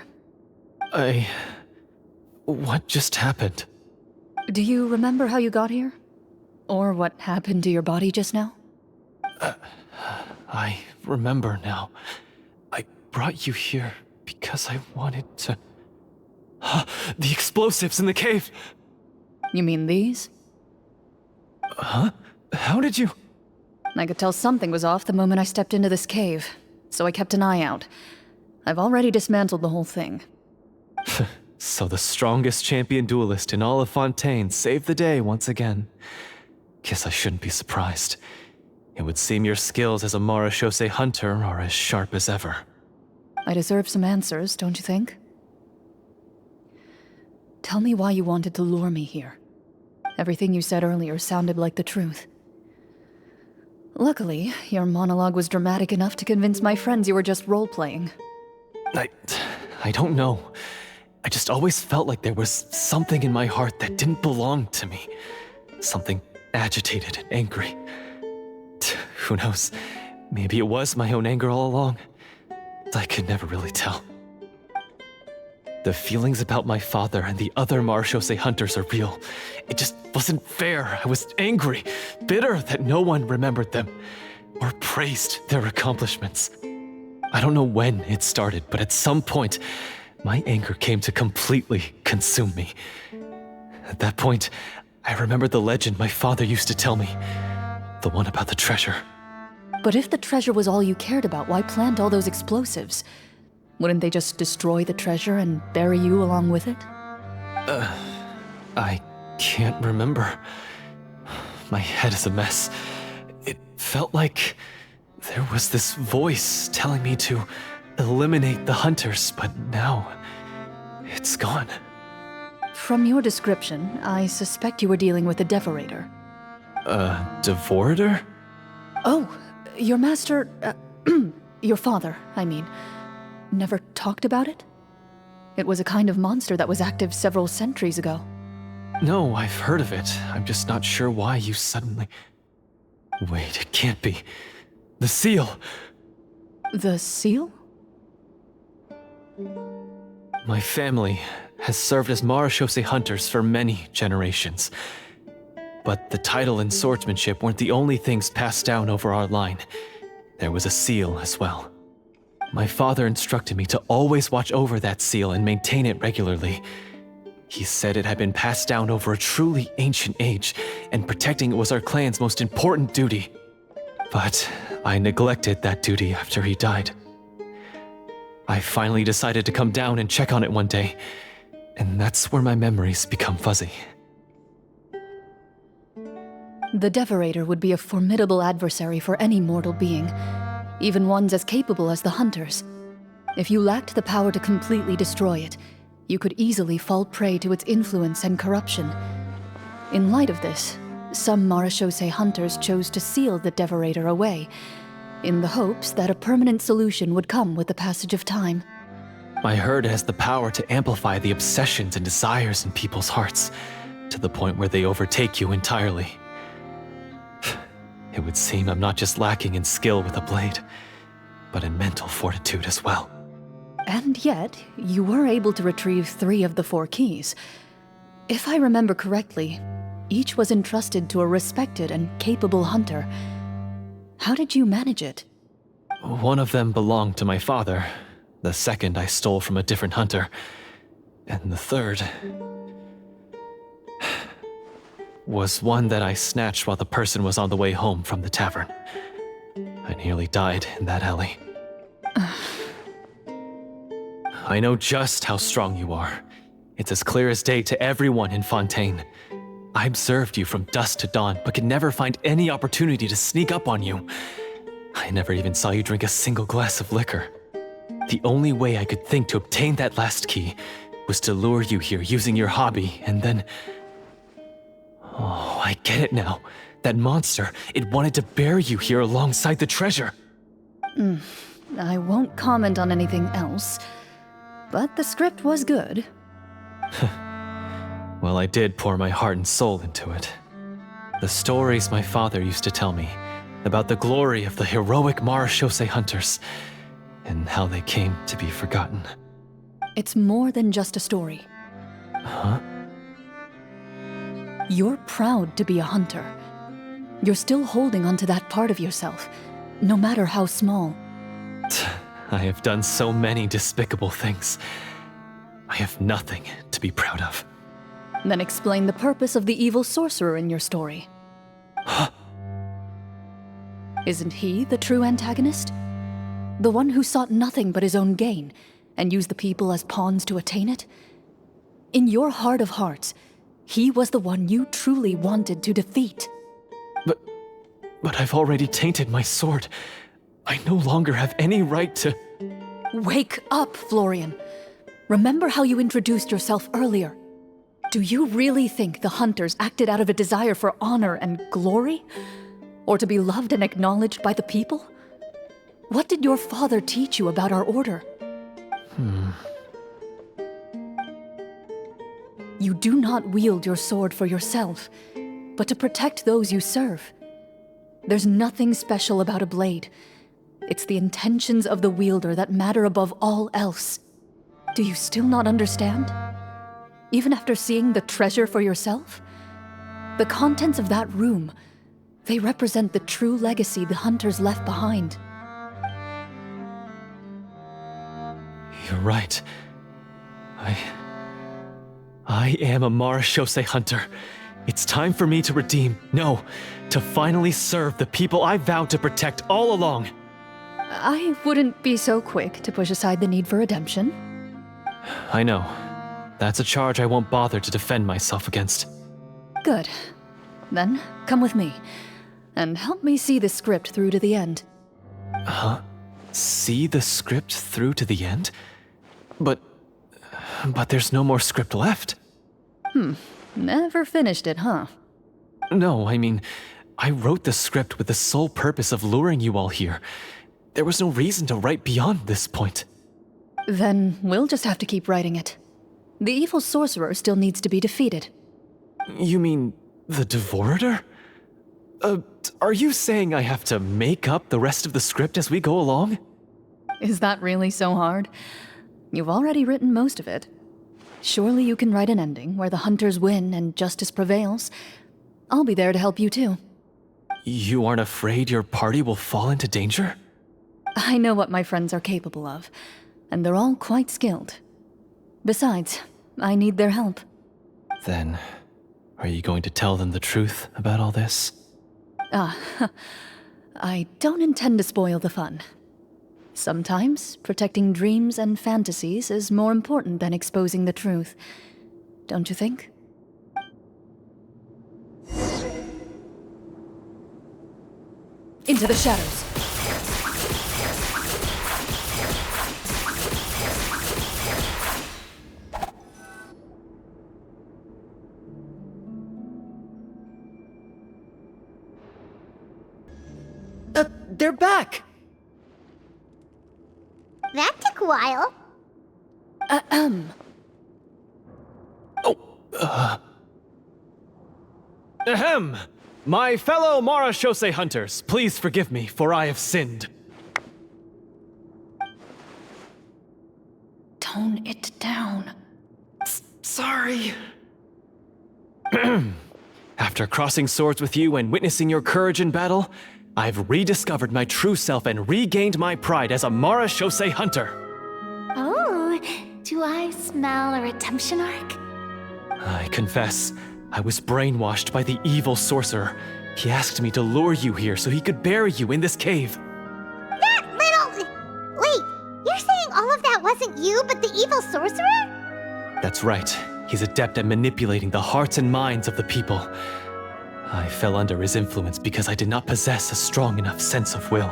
What just happened? Do you remember how you got here? Or what happened to your body just now? I remember now. I brought you here because I wanted to... The explosives in the cave! You mean these? Huh? How did you... I could tell something was off the moment I stepped into this cave, so I kept an eye out. I've already dismantled the whole thing. So the strongest champion duelist in all of Fontaine saved the day once again. Guess I shouldn't be surprised. It would seem your skills as a Marashose hunter are as sharp as ever. I deserve some answers, don't you think? Tell me why you wanted to lure me here. Everything you said earlier sounded like the truth. Luckily, your monologue was dramatic enough to convince my friends you were just role-playing. I don't know. I just always felt like there was something in my heart that didn't belong to me. Something agitated and angry. Who knows? Maybe it was my own anger all along. I could never really tell. The feelings about my father and the other Marashose hunters are real. It just wasn't fair. I was angry, bitter that no one remembered them or praised their accomplishments. I don't know when it started, but at some point, my anger came to completely consume me. At that point, I remembered the legend my father used to tell me. The one about the treasure. But if the treasure was all you cared about, why plant all those explosives? Wouldn't they just destroy the treasure and bury you along with it? I can't remember. My head is a mess. It felt like there was this voice telling me to eliminate the hunters, but now it's gone. From your description, I suspect you were dealing with a Devorator. Devorator? Oh, your master, your father, I mean, never talked about it? It was a kind of monster that was active several centuries ago. No, I've heard of it. I'm just not sure why you suddenly... Wait, it can't be. The seal! The seal? My family has served as Marashose hunters for many generations. But the title and swordsmanship weren't the only things passed down over our line. There was a seal as well. My father instructed me to always watch over that seal and maintain it regularly. He said it had been passed down over a truly ancient age, and protecting it was our clan's most important duty. But I neglected that duty after he died. I finally decided to come down and check on it one day, and that's where my memories become fuzzy. The Devorator would be a formidable adversary for any mortal being, even ones as capable as the Hunters. If you lacked the power to completely destroy it, you could easily fall prey to its influence and corruption. In light of this, some Marashose hunters chose to seal the Devorator away, in the hopes that a permanent solution would come with the passage of time. I heard it has the power to amplify the obsessions and desires in people's hearts, to the point where they overtake you entirely. It would seem I'm not just lacking in skill with a blade, but in mental fortitude as well. And yet, you were able to retrieve 3 of the 4 keys. If I remember correctly, each was entrusted to a respected and capable hunter. How did you manage it? One of them belonged to my father. The second I stole from a different hunter. And the third... was one that I snatched while the person was on the way home from the tavern. I nearly died in that alley. I know just how strong you are. It's as clear as day to everyone in Fontaine. I observed you from dusk to dawn, but could never find any opportunity to sneak up on you. I never even saw you drink a single glass of liquor. The only way I could think to obtain that last key was to lure you here using your hobby, and then... Oh, I get it now. That monster, it wanted to bury you here alongside the treasure. I won't comment on anything else, but the script was good. Well, I did pour my heart and soul into it. The stories my father used to tell me about the glory of the heroic Marashose hunters and how they came to be forgotten. It's more than just a story. Huh? You're proud to be a hunter. You're still holding onto that part of yourself, no matter how small. I have done so many despicable things. I have nothing to be proud of. Then explain the purpose of the evil sorcerer in your story. Isn't he the true antagonist? The one who sought nothing but his own gain, and used the people as pawns to attain it? In your heart of hearts, he was the one you truly wanted to defeat. But I've already tainted my sword. I no longer have any right to... Wake up, Florian. Remember how you introduced yourself earlier. Do you really think the hunters acted out of a desire for honor and glory? Or to be loved and acknowledged by the people? What did your father teach you about our order? You do not wield your sword for yourself, but to protect those you serve. There's nothing special about a blade. It's the intentions of the wielder that matter above all else. Do you still not understand? Even after seeing the treasure for yourself? The contents of that room, they represent the true legacy the hunters left behind. You're right. I am a Marashose hunter. It's time for me to redeem, no, to finally serve the people I vowed to protect all along. I wouldn't be so quick to push aside the need for redemption. I know. That's a charge I won't bother to defend myself against. Good. Then, come with me, and help me see the script through to the end. Huh? See the script through to the end? But there's no more script left. Never finished it, huh? No, I mean, I wrote the script with the sole purpose of luring you all here. There was no reason to write beyond this point. Then we'll just have to keep writing it. The evil sorcerer still needs to be defeated. You mean the Devorator? Are you saying I have to make up the rest of the script as we go along? Is that really so hard? You've already written most of it. Surely you can write an ending where the hunters win and justice prevails. I'll be there to help you too. You aren't afraid your party will fall into danger? I know what my friends are capable of, and they're all quite skilled. Besides, I need their help. Then, are you going to tell them the truth about all this? I don't intend to spoil the fun. Sometimes, protecting dreams and fantasies is more important than exposing the truth. Don't you think? Into the shadows. They're back! That took a while. Ahem! My fellow Marashose hunters, please forgive me, for I have sinned. Tone it down. Sorry. After crossing swords with you and witnessing your courage in battle, I've rediscovered my true self and regained my pride as a Marashose hunter. Oh, do I smell a redemption arc? I confess, I was brainwashed by the evil sorcerer. He asked me to lure you here so he could bury you in this cave. That little... Wait, you're saying all of that wasn't you, but the evil sorcerer? That's right. He's adept at manipulating the hearts and minds of the people. I fell under his influence because I did not possess a strong enough sense of will.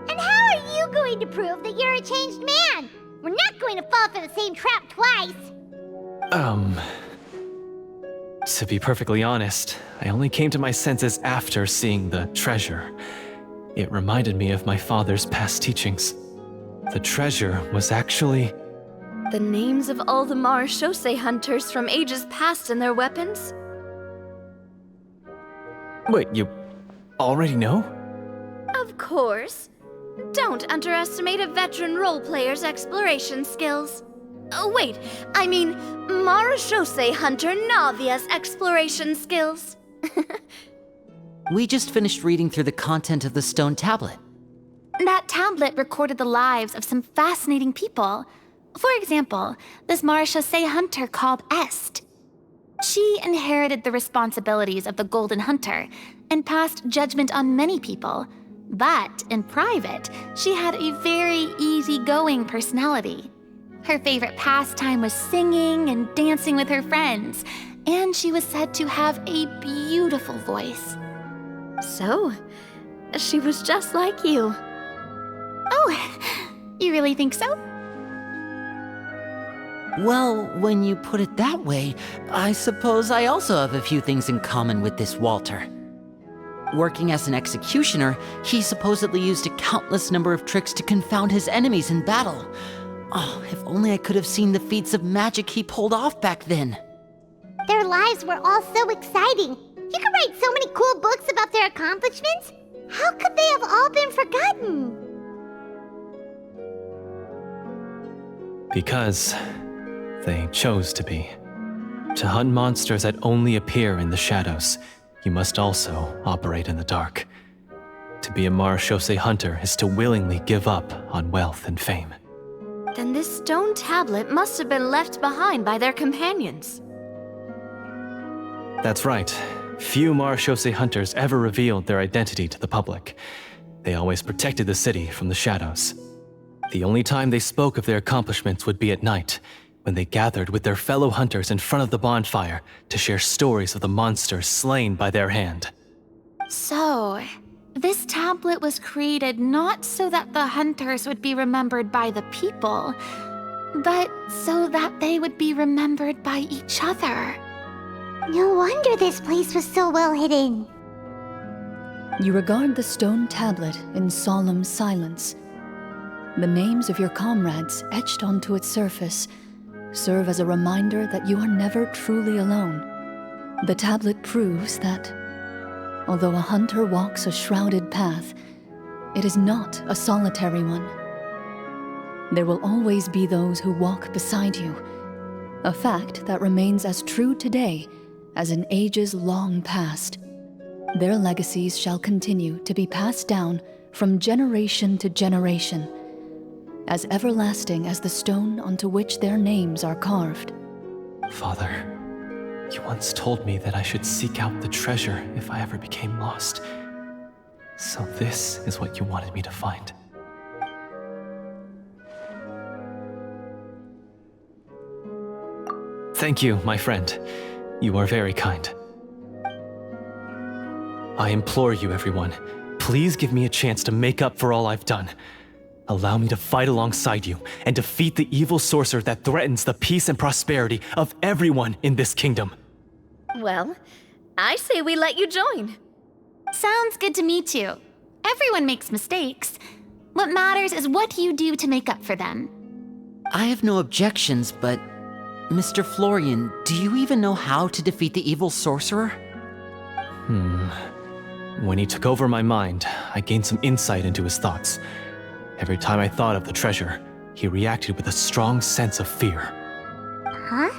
And how are you going to prove that you're a changed man? We're not going to fall for the same trap twice. To be perfectly honest, I only came to my senses after seeing the treasure. It reminded me of my father's past teachings. The treasure was actually... The names of all the Marashose hunters from ages past and their weapons? Wait, you already know? Of course. Don't underestimate a veteran role player's exploration skills. Wait, I mean Marashose hunter Navia's exploration skills. We just finished reading through the content of the stone tablet. That tablet recorded the lives of some fascinating people. For example, this Marechaussee hunter called Est. She inherited the responsibilities of the Golden Hunter and passed judgment on many people. But in private, she had a very easygoing personality. Her favorite pastime was singing and dancing with her friends, and she was said to have a beautiful voice. So, she was just like you. Oh, you really think so? Well, when you put it that way, I suppose I also have a few things in common with this Walter. Working as an executioner, he supposedly used a countless number of tricks to confound his enemies in battle. Oh, if only I could have seen the feats of magic he pulled off back then. Their lives were all so exciting. You could write so many cool books about their accomplishments. How could they have all been forgotten? Because they chose to be. To hunt monsters that only appear in the shadows, you must also operate in the dark. To be a Marechaussee hunter is to willingly give up on wealth and fame. Then this stone tablet must have been left behind by their companions. That's right. Few Marechaussee hunters ever revealed their identity to the public. They always protected the city from the shadows. The only time they spoke of their accomplishments would be at night, when they gathered with their fellow hunters in front of the bonfire to share stories of the monsters slain by their hand. So, this tablet was created not so that the hunters would be remembered by the people, but so that they would be remembered by each other. No wonder this place was so well hidden. You regard the stone tablet in solemn silence. The names of your comrades etched onto its surface serve as a reminder that you are never truly alone. The tablet proves that, although a hunter walks a shrouded path, it is not a solitary one. There will always be those who walk beside you, a fact that remains as true today as in ages long past. Their legacies shall continue to be passed down from generation to generation, as everlasting as the stone onto which their names are carved. Father, you once told me that I should seek out the treasure if I ever became lost. So this is what you wanted me to find. Thank you, my friend. You are very kind. I implore you, everyone, please give me a chance to make up for all I've done. Allow me to fight alongside you and defeat the evil sorcerer that threatens the peace and prosperity of everyone in this kingdom. Well, I say we let you join. Sounds good to me too. Everyone makes mistakes. What matters is what you do to make up for them. I have no objections, but Mr. Florian, do you even know how to defeat the evil sorcerer? When he took over my mind, I gained some insight into his thoughts. Every time I thought of the treasure, he reacted with a strong sense of fear. Huh?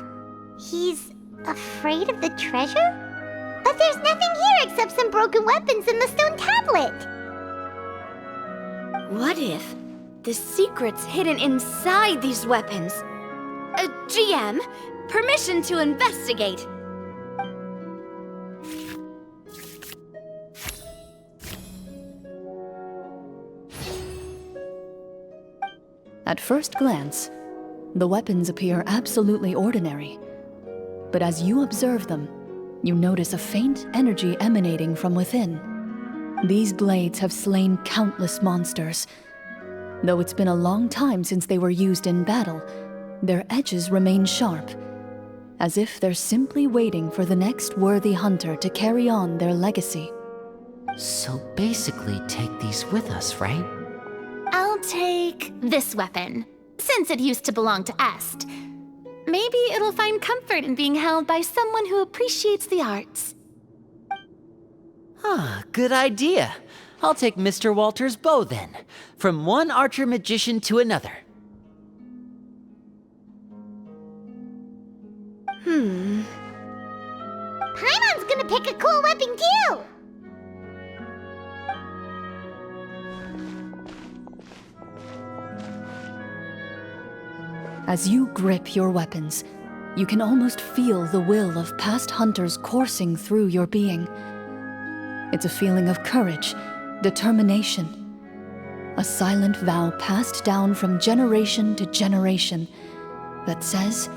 He's afraid of the treasure? But there's nothing here except some broken weapons and the stone tablet. What if the secret's hidden inside these weapons? GM, permission to investigate. At first glance, the weapons appear absolutely ordinary. But as you observe them, you notice a faint energy emanating from within. These blades have slain countless monsters. Though it's been a long time since they were used in battle, their edges remain sharp, as if they're simply waiting for the next worthy hunter to carry on their legacy. So basically take these with us, right? I'll take this weapon, since it used to belong to Est. Maybe it'll find comfort in being held by someone who appreciates the arts. Ah, good idea. I'll take Mr. Walter's bow then, from one archer magician to another. Paimon's gonna pick a cool weapon too! As you grip your weapons, you can almost feel the will of past hunters coursing through your being. It's a feeling of courage, determination, a silent vow passed down from generation to generation that says,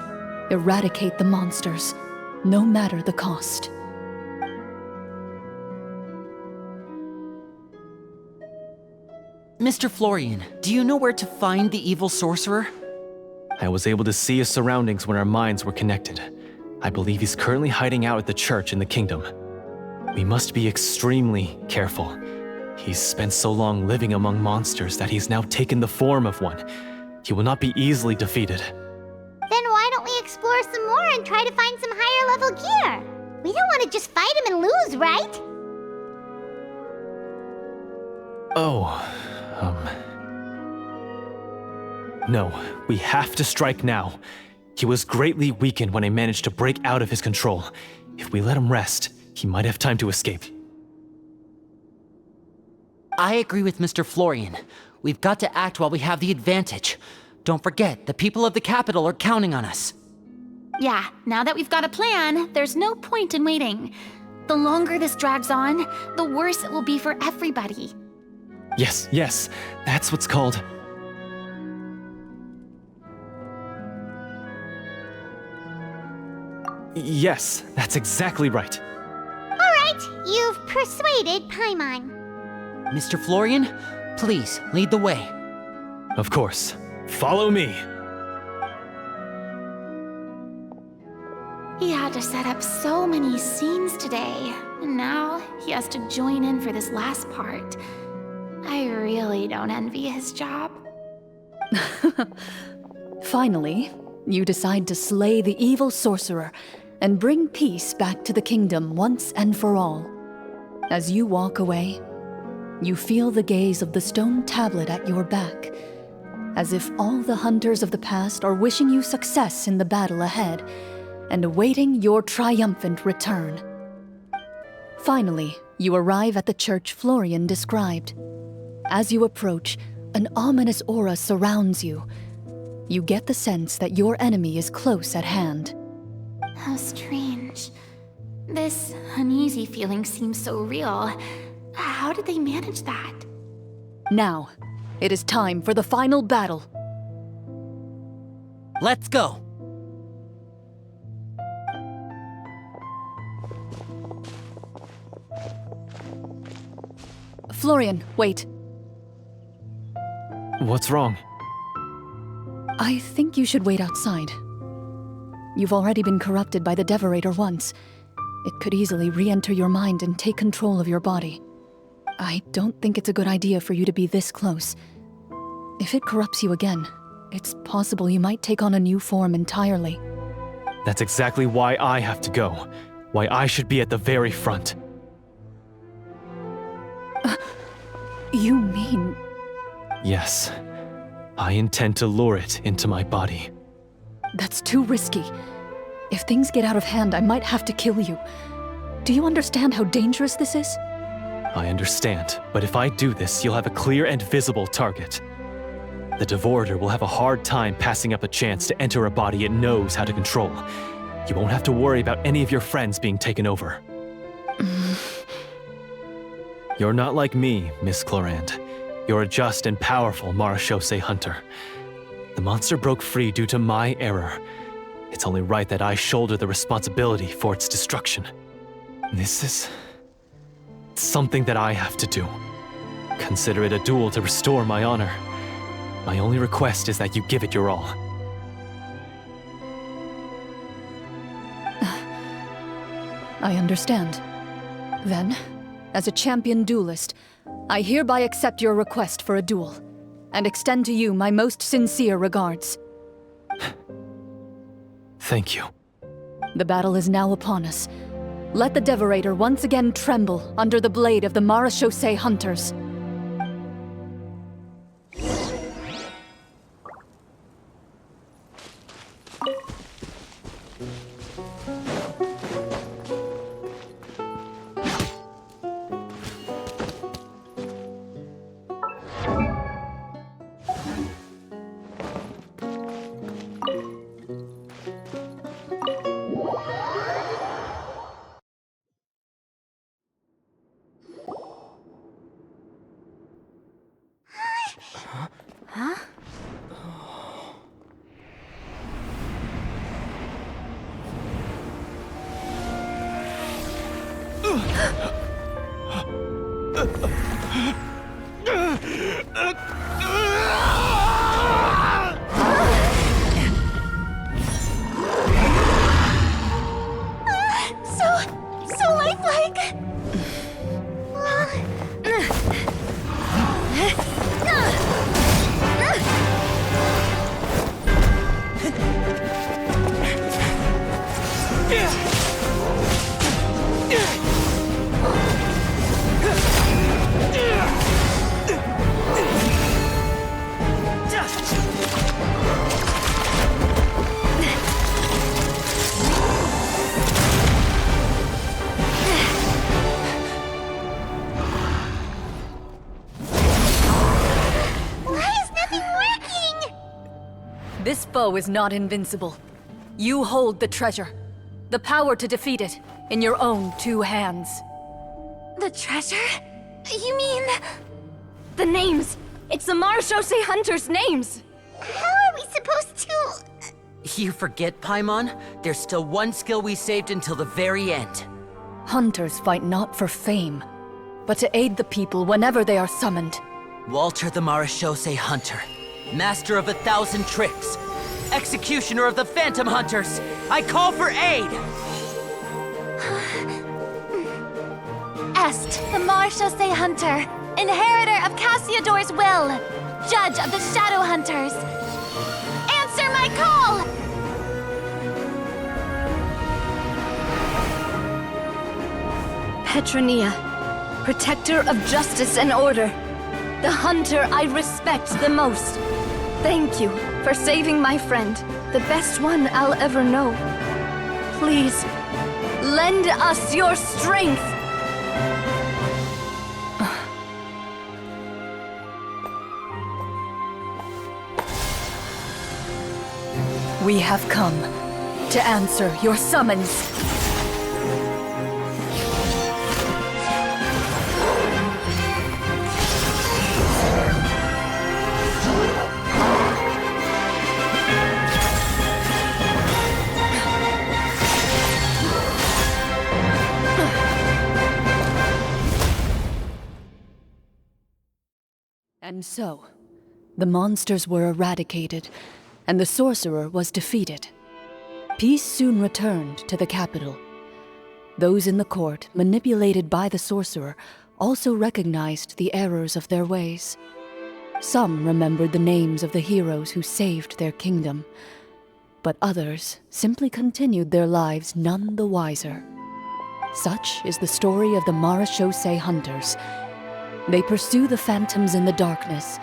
eradicate the monsters, no matter the cost. Mr. Florian, do you know where to find the evil sorcerer? I was able to see his surroundings when our minds were connected. I believe he's currently hiding out at the church in the kingdom. We must be extremely careful. He's spent so long living among monsters that he's now taken the form of one. He will not be easily defeated. Then why don't we explore some more and try to find some higher level gear? We don't want to just fight him and lose, right? No, we have to strike now. He was greatly weakened when I managed to break out of his control. If we let him rest, he might have time to escape. I agree with Mr. Florian. We've got to act while we have the advantage. Don't forget, the people of the capital are counting on us. Yeah, now that we've got a plan, there's no point in waiting. The longer this drags on, the worse it will be for everybody. Yes, that's what's called... Yes, that's exactly right. Alright, you've persuaded Paimon. Mr. Florian, please lead the way. Of course. Follow me. He had to set up so many scenes today, and now he has to join in for this last part. I really don't envy his job. Finally, you decide to slay the evil sorcerer and bring peace back to the kingdom once and for all. As you walk away, you feel the gaze of the stone tablet at your back, as if all the hunters of the past are wishing you success in the battle ahead and awaiting your triumphant return. Finally, you arrive at the church Florian described. As you approach, an ominous aura surrounds you. You get the sense that your enemy is close at hand. How strange. This uneasy feeling seems so real. How did they manage that? Now, it is time for the final battle. Let's go! Florian, wait. What's wrong? I think you should wait outside. You've already been corrupted by the Devorator once. It could easily re-enter your mind and take control of your body. I don't think it's a good idea for you to be this close. If it corrupts you again, it's possible you might take on a new form entirely. That's exactly why I have to go. Why I should be at the very front. You mean... Yes. I intend to lure it into my body. That's too risky. If things get out of hand, I might have to kill you. Do you understand how dangerous this is? I understand, but if I do this, you'll have a clear and visible target. The Devorator will have a hard time passing up a chance to enter a body it knows how to control. You won't have to worry about any of your friends being taken over. You're not like me, Miss Clorinde. You're a just and powerful Marechaussee hunter. The monster broke free due to my error. It's only right that I shoulder the responsibility for its destruction. This is... something that I have to do. Consider it a duel to restore my honor. My only request is that you give it your all. I understand. Then, as a champion duelist, I hereby accept your request for a duel, and extend to you my most sincere regards. Thank you. The battle is now upon us. Let the Devorator once again tremble under the blade of the Marechaussee hunters. So lifelike. This foe is not invincible. You hold the treasure. The power to defeat it in your own 2 hands. The treasure? You mean... The names! It's the Marashose Hunters' names! How are we supposed to... You forget, Paimon? There's still one skill we saved until the very end. Hunters fight not for fame, but to aid the people whenever they are summoned. Walter the Marashose Hunter, master of 1,000 tricks, executioner of the Phantom Hunters, I call for aid! Est, the Marashose Hunter, inheritor of Cassiodor's will, judge of the Shadow Hunters. Answer my call! Petronia, protector of justice and order. The hunter I respect the most. Thank you for saving my friend, the best one I'll ever know. Please, lend us your strength! We have come to answer your summons. And so, the monsters were eradicated, and the sorcerer was defeated. Peace soon returned to the capital. Those in the court, manipulated by the sorcerer, also recognized the errors of their ways. Some remembered the names of the heroes who saved their kingdom, but others simply continued their lives none the wiser. Such is the story of the Marashose Hunters. They pursue the phantoms in the darkness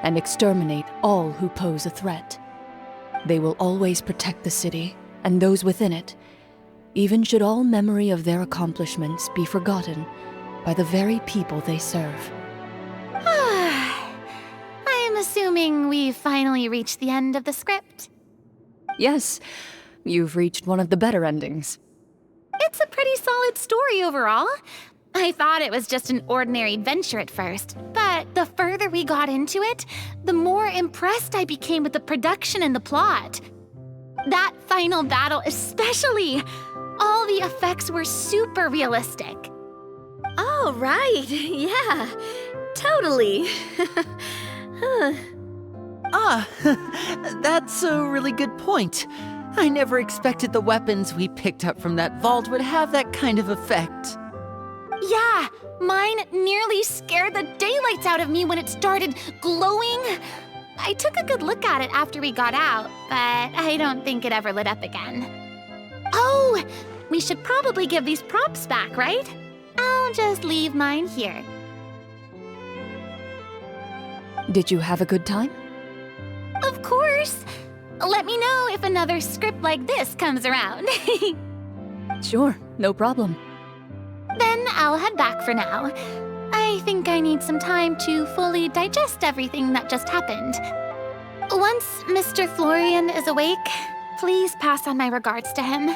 and exterminate all who pose a threat. They will always protect the city and those within it, even should all memory of their accomplishments be forgotten by the very people they serve. I am assuming we've finally reached the end of the script. Yes, you've reached one of the better endings. It's a pretty solid story overall. I thought it was just an ordinary adventure at first, but the further we got into it, the more impressed I became with the production and the plot. That final battle especially! All the effects were super realistic. Oh, right. Yeah, totally. That's a really good point. I never expected the weapons we picked up from that vault would have that kind of effect. Yeah, mine nearly scared the daylights out of me when it started glowing. I took a good look at it after we got out, but I don't think it ever lit up again. Oh, we should probably give these props back, right? I'll just leave mine here. Did you have a good time? Of course. Let me know if another script like this comes around. Sure, no problem. Then I'll head back for now. I think I need some time to fully digest everything that just happened. Once Mr. Florian is awake, please pass on my regards to him.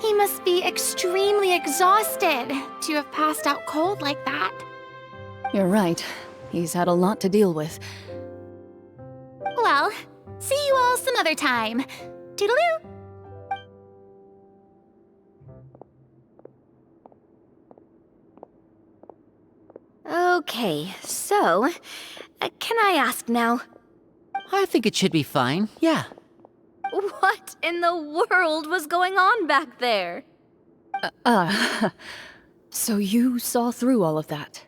He must be extremely exhausted to have passed out cold like that. You're right. He's had a lot to deal with. Well, see you all some other time. Toodaloo! Okay, so, can I ask now? I think it should be fine, yeah. What in the world was going on back there? So you saw through all of that?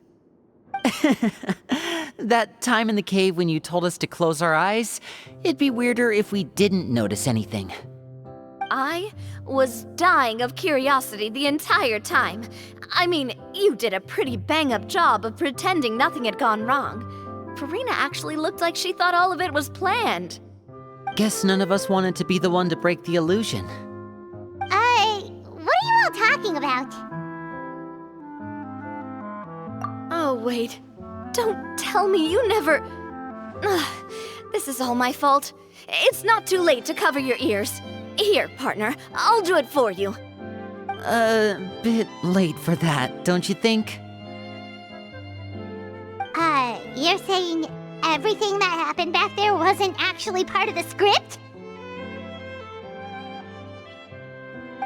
That time in the cave when you told us to close our eyes, it'd be weirder if we didn't notice anything. I was dying of curiosity the entire time. I mean, you did a pretty bang-up job of pretending nothing had gone wrong. Farina actually looked like she thought all of it was planned. Guess none of us wanted to be the one to break the illusion. What are you all talking about? Oh, wait. Don't tell me you never... Ugh, this is all my fault. It's not too late to cover your ears. Here, partner, I'll do it for you. A bit late for that, don't you think? You're saying everything that happened back there wasn't actually part of the script?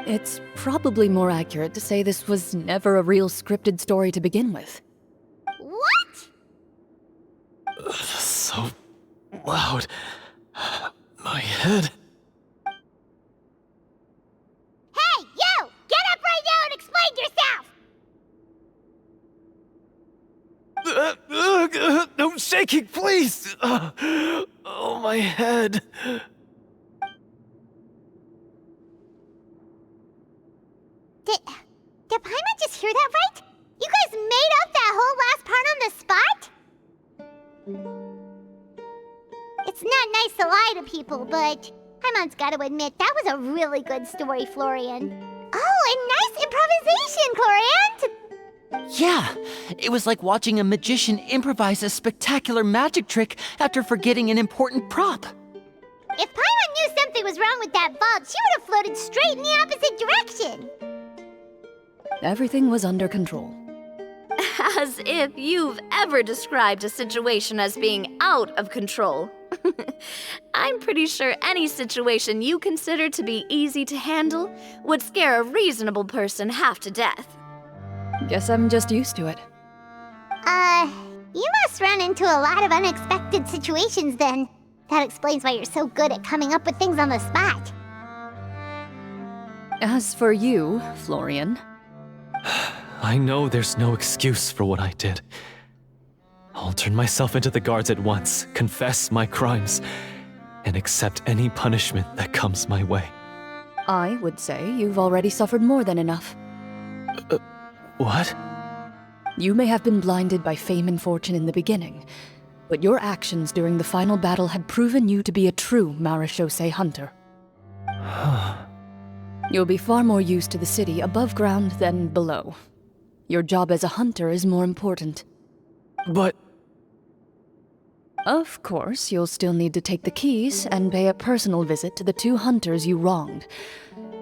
It's probably more accurate to say this was never a real scripted story to begin with. What? So loud. My head. Hey, you! Get up right now and explain yourself! No shaking, please! Oh, my head. Did Paimon just hear that right? You guys made up that whole last part on the spot? It's not nice to lie to people, but Paimon's gotta admit, that was a really good story, Florian. Oh, and nice improvisation, Clorinde! Yeah, it was like watching a magician improvise a spectacular magic trick after forgetting an important prop. If Paimon knew something was wrong with that vault, she would have floated straight in the opposite direction. Everything was under control. As if you've ever described a situation as being out of control. I'm pretty sure any situation you consider to be easy to handle would scare a reasonable person half to death. Guess I'm just used to it. You must run into a lot of unexpected situations then. That explains why you're so good at coming up with things on the spot. As for you, Florian... I know there's no excuse for what I did. I'll turn myself into the guards at once, confess my crimes, and accept any punishment that comes my way. I would say you've already suffered more than enough. What? You may have been blinded by fame and fortune in the beginning, but your actions during the final battle had proven you to be a true Marechaussee hunter. You'll be far more used to the city above ground than below. Your job as a hunter is more important. But... Of course, you'll still need to take the keys and pay a personal visit to the 2 hunters you wronged.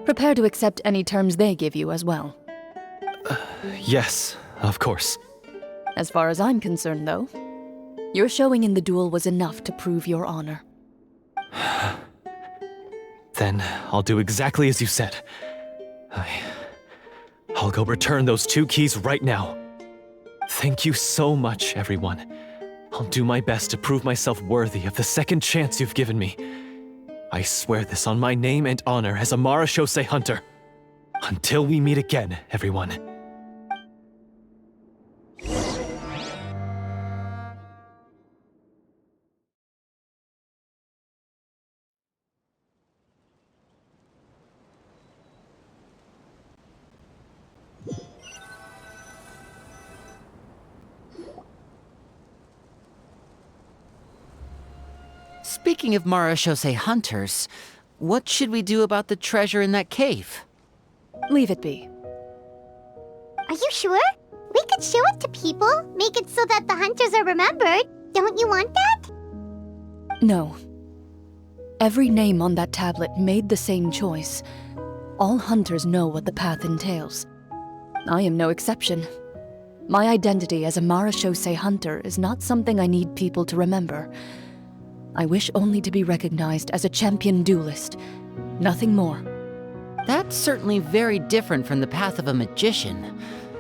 Prepare to accept any terms they give you as well. Yes, of course. As far as I'm concerned, though, your showing in the duel was enough to prove your honor. Then I'll do exactly as you said. I'll go return those 2 keys right now. Thank you so much, everyone. I'll do my best to prove myself worthy of the second chance you've given me. I swear this on my name and honor as a Marechaussee hunter. Until we meet again, everyone. Speaking of Marechaussee hunters, what should we do about the treasure in that cave? Leave it be. Are you sure? We could show it to people, make it so that the hunters are remembered. Don't you want that? No. Every name on that tablet made the same choice. All hunters know what the path entails. I am no exception. My identity as a Marechaussee hunter is not something I need people to remember. I wish only to be recognized as a champion duelist. Nothing more. That's certainly very different from the path of a magician.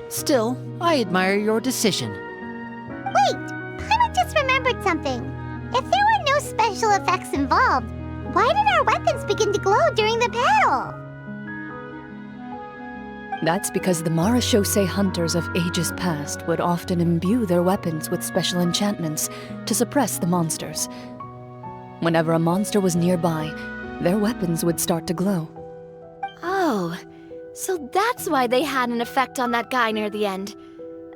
Still, I admire your decision. Wait, Paimon just remembered something. If there were no special effects involved, why did our weapons begin to glow during the battle? That's because the Marachose hunters of ages past would often imbue their weapons with special enchantments to suppress the monsters. Whenever a monster was nearby, their weapons would start to glow. Oh, so that's why they had an effect on that guy near the end.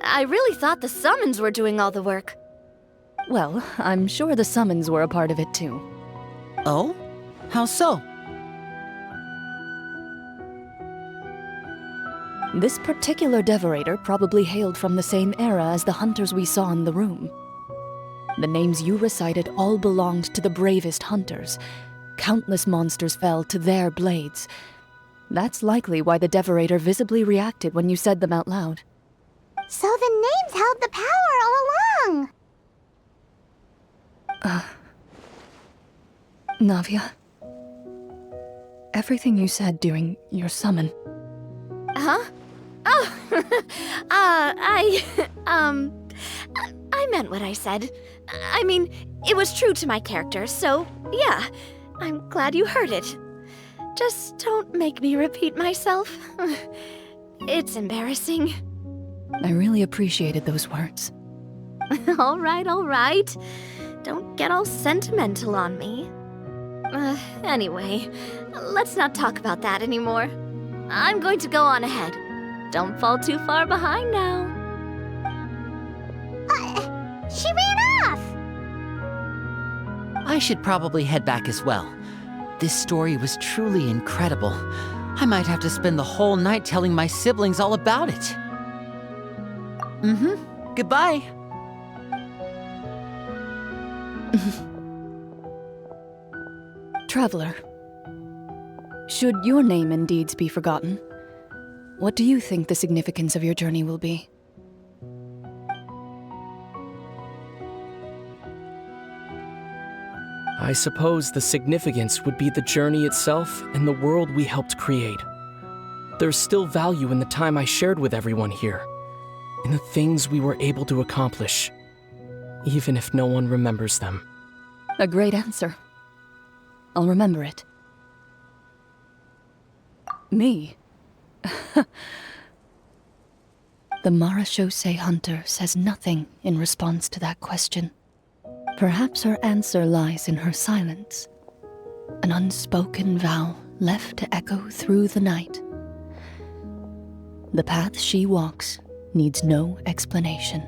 I really thought the summons were doing all the work. Well, I'm sure the summons were a part of it too. Oh? How so? This particular Devorator probably hailed from the same era as the hunters we saw in the room. The names you recited all belonged to the bravest hunters. Countless monsters fell to their blades. That's likely why the Devorator visibly reacted when you said them out loud. So the names held the power all along! Navia, everything you said during your summon. Huh? Oh, I meant what I said. I mean, it was true to my character, so yeah, I'm glad you heard it. Just don't make me repeat myself. It's embarrassing. I really appreciated those words. All right. Don't get all sentimental on me. Anyway, let's not talk about that anymore. I'm going to go on ahead. Don't fall too far behind now. She ran off! I should probably head back as well. This story was truly incredible. I might have to spend the whole night telling my siblings all about it. Goodbye. Traveler, should your name and deeds be forgotten, what do you think the significance of your journey will be? I suppose the significance would be the journey itself and the world we helped create. There's still value in the time I shared with everyone here, in the things we were able to accomplish, even if no one remembers them. A great answer. I'll remember it. Me? The Marachose hunter says nothing in response to that question. Perhaps her answer lies in her silence, an unspoken vow left to echo through the night. The path she walks needs no explanation.